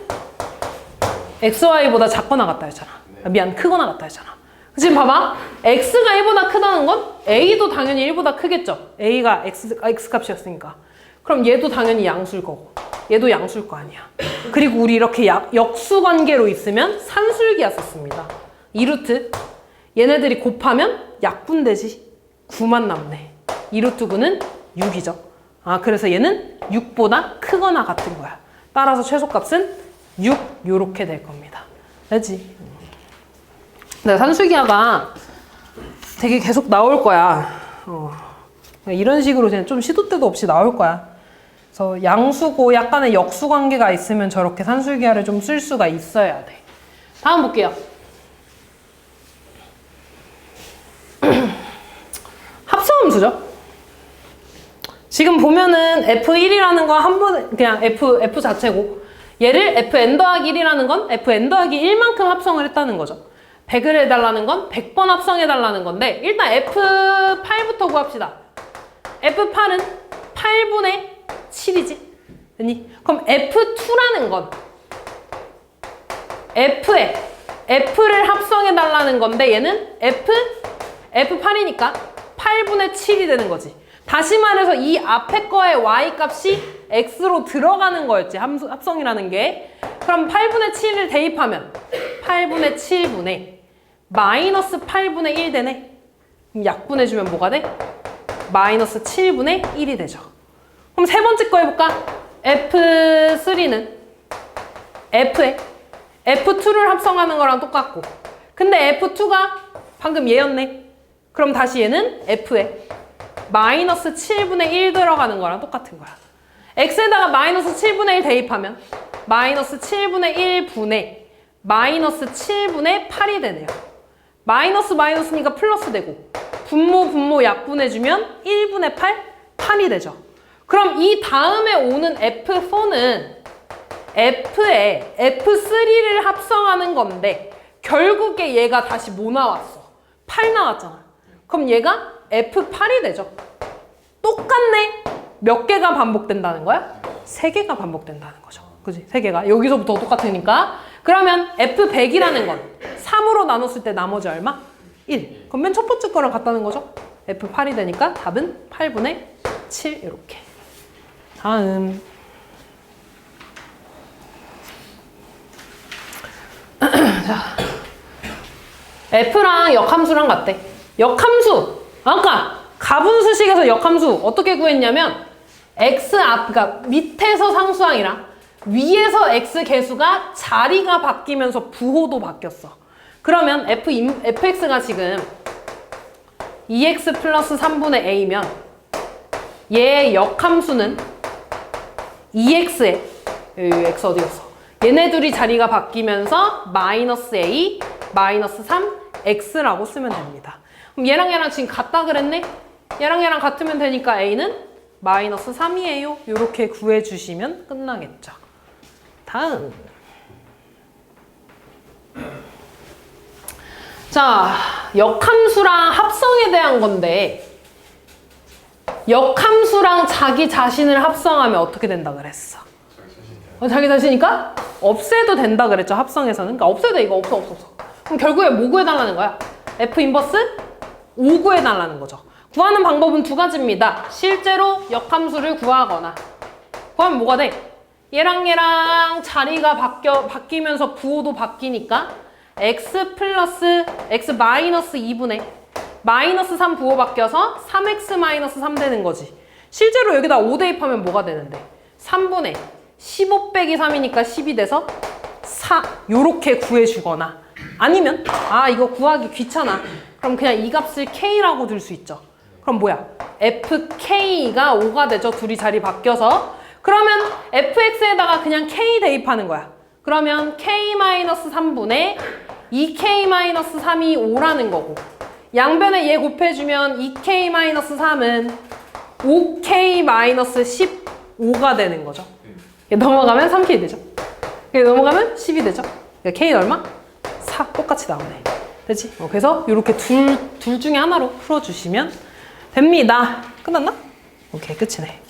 [SPEAKER 1] XY보다 작거나 같다 했잖아. 미안, 크거나 같다 했잖아. 지금 봐봐. X가 1보다 크다는 건 A도 당연히 1보다 크겠죠. A가 X 값이었으니까. 그럼 얘도 당연히 양수일 거고 얘도 양수일 거 아니야. 그리고 우리 이렇게 역수관계로 있으면 산술기였었습니다. 2루트 얘네들이 곱하면 약분되지. 9만 남네. 2루트 9는 6이죠. 아, 그래서 얘는 6보다 크거나 같은 거야. 따라서 최소값은 6 요렇게 될 겁니다. 알지? 네, 산술기하가 되게 계속 나올 거야. 이런 식으로 그냥 좀 시도 때도 없이 나올 거야. 그래서 양수고 약간의 역수 관계가 있으면 저렇게 산술기하를 좀 쓸 수가 있어야 돼. 다음 볼게요. 역함수죠. 지금 보면은 F1이라는 거 한 번에 그냥 F 자체고 얘를 Fn 더하기 1이라는 건 Fn 더하기 1만큼 합성을 했다는 거죠. 100을 해달라는 건 100번 합성해달라는 건데 일단 F8부터 구합시다. F8은 8분의 7이지. 됐니? 그럼 F2라는 건 F를 합성해달라는 건데 얘는 F8이니까 8분의 7이 되는 거지. 다시 말해서 이 앞에 거의 Y값이 X로 들어가는 거였지. 합성이라는 게. 그럼 8분의 7을 대입하면 8분의 7분의 마이너스 8분의 1 되네. 그럼 약분해주면 뭐가 돼? 마이너스 7분의 1이 되죠. 그럼 세 번째 거 해볼까? F3는 F에 F2를 합성하는 거랑 똑같고 근데 F2가 방금 얘였네. 그럼 다시 얘는 F에 마이너스 7분의 1 들어가는 거랑 똑같은 거야. X에다가 마이너스 7분의 1 대입하면 마이너스 7분의 1분의 마이너스 7분의 8이 되네요. 마이너스 마이너스니까 플러스 되고 분모 약분해주면 1분의 8이 되죠. 그럼 이 다음에 오는 F4는 F에 F3를 합성하는 건데 결국에 얘가 다시 뭐 나왔어? 8 나왔잖아. 그럼 얘가 F8이 되죠. 똑같네. 몇 개가 반복된다는 거야? 3개가 반복된다는 거죠. 그지? 3개가. 여기서부터 똑같으니까. 그러면 F100이라는 건 3으로 나눴을 때 나머지 얼마? 1. 그럼 맨 첫 번째 거랑 같다는 거죠. F8이 되니까 답은 8분의 7 이렇게. 다음. 자, F랑 역함수랑 같대. 역함수. 아까 가분수식에서 역함수 어떻게 구했냐면 X 앞, 그러니까 밑에서 상수항이랑 위에서 X 개수가 자리가 바뀌면서 부호도 바뀌었어. 그러면 fx가 지금 2x 플러스 3분의 a면 얘의 역함수는 2x에 여기 x 어디 갔어? 얘네 둘이 자리가 바뀌면서 마이너스 a, 마이너스 3x라고 쓰면 됩니다. 그럼 얘랑 얘랑 지금 같다 그랬네? 얘랑 얘랑 같으면 되니까 a는 마이너스 3이에요. 이렇게 구해주시면 끝나겠죠. 다음. 자, 역함수랑 합성에 대한 건데 역함수랑 자기 자신을 합성하면 어떻게 된다 그랬어? 자기 자신이니까 없애도 된다 그랬죠. 합성에서는. 그러니까 없애도 이거 없어. 그럼 결국에 뭐 구해달라는 거야? F 인버스 5 구해달라는 거죠. 구하는 방법은 두 가지입니다. 실제로 역함수를 구하거나 구하면 뭐가 돼? 얘랑 얘랑 자리가 바뀌면서 부호도 바뀌니까 x 플러스 x 마이너스 2분의 마이너스 3 부호 바뀌어서 3x 마이너스 3 되는 거지. 실제로 여기다 5 대입하면 뭐가 되는데? 3분의 15 빼기 3이니까 10이 돼서 4 요렇게 구해주거나 아니면 아 이거 구하기 귀찮아. 그럼 그냥 이 값을 k라고 둘 수 있죠. 그럼 뭐야? fk가 5가 되죠. 둘이 자리 바뀌어서. 그러면 fx에다가 그냥 k 대입하는 거야. 그러면 k-3분의 2k-3이 5라는 거고 양변에 얘 곱해주면 2k-3은 5k-15가 되는 거죠. 넘어가면 3k 되죠. 넘어가면 10이 되죠. 그러니까 k는 얼마? 4 똑같이 나오네. 되지? 그래서 이렇게 둘 중에 하나로 풀어주시면 됩니다. 끝났나? 오케이, 끝이네.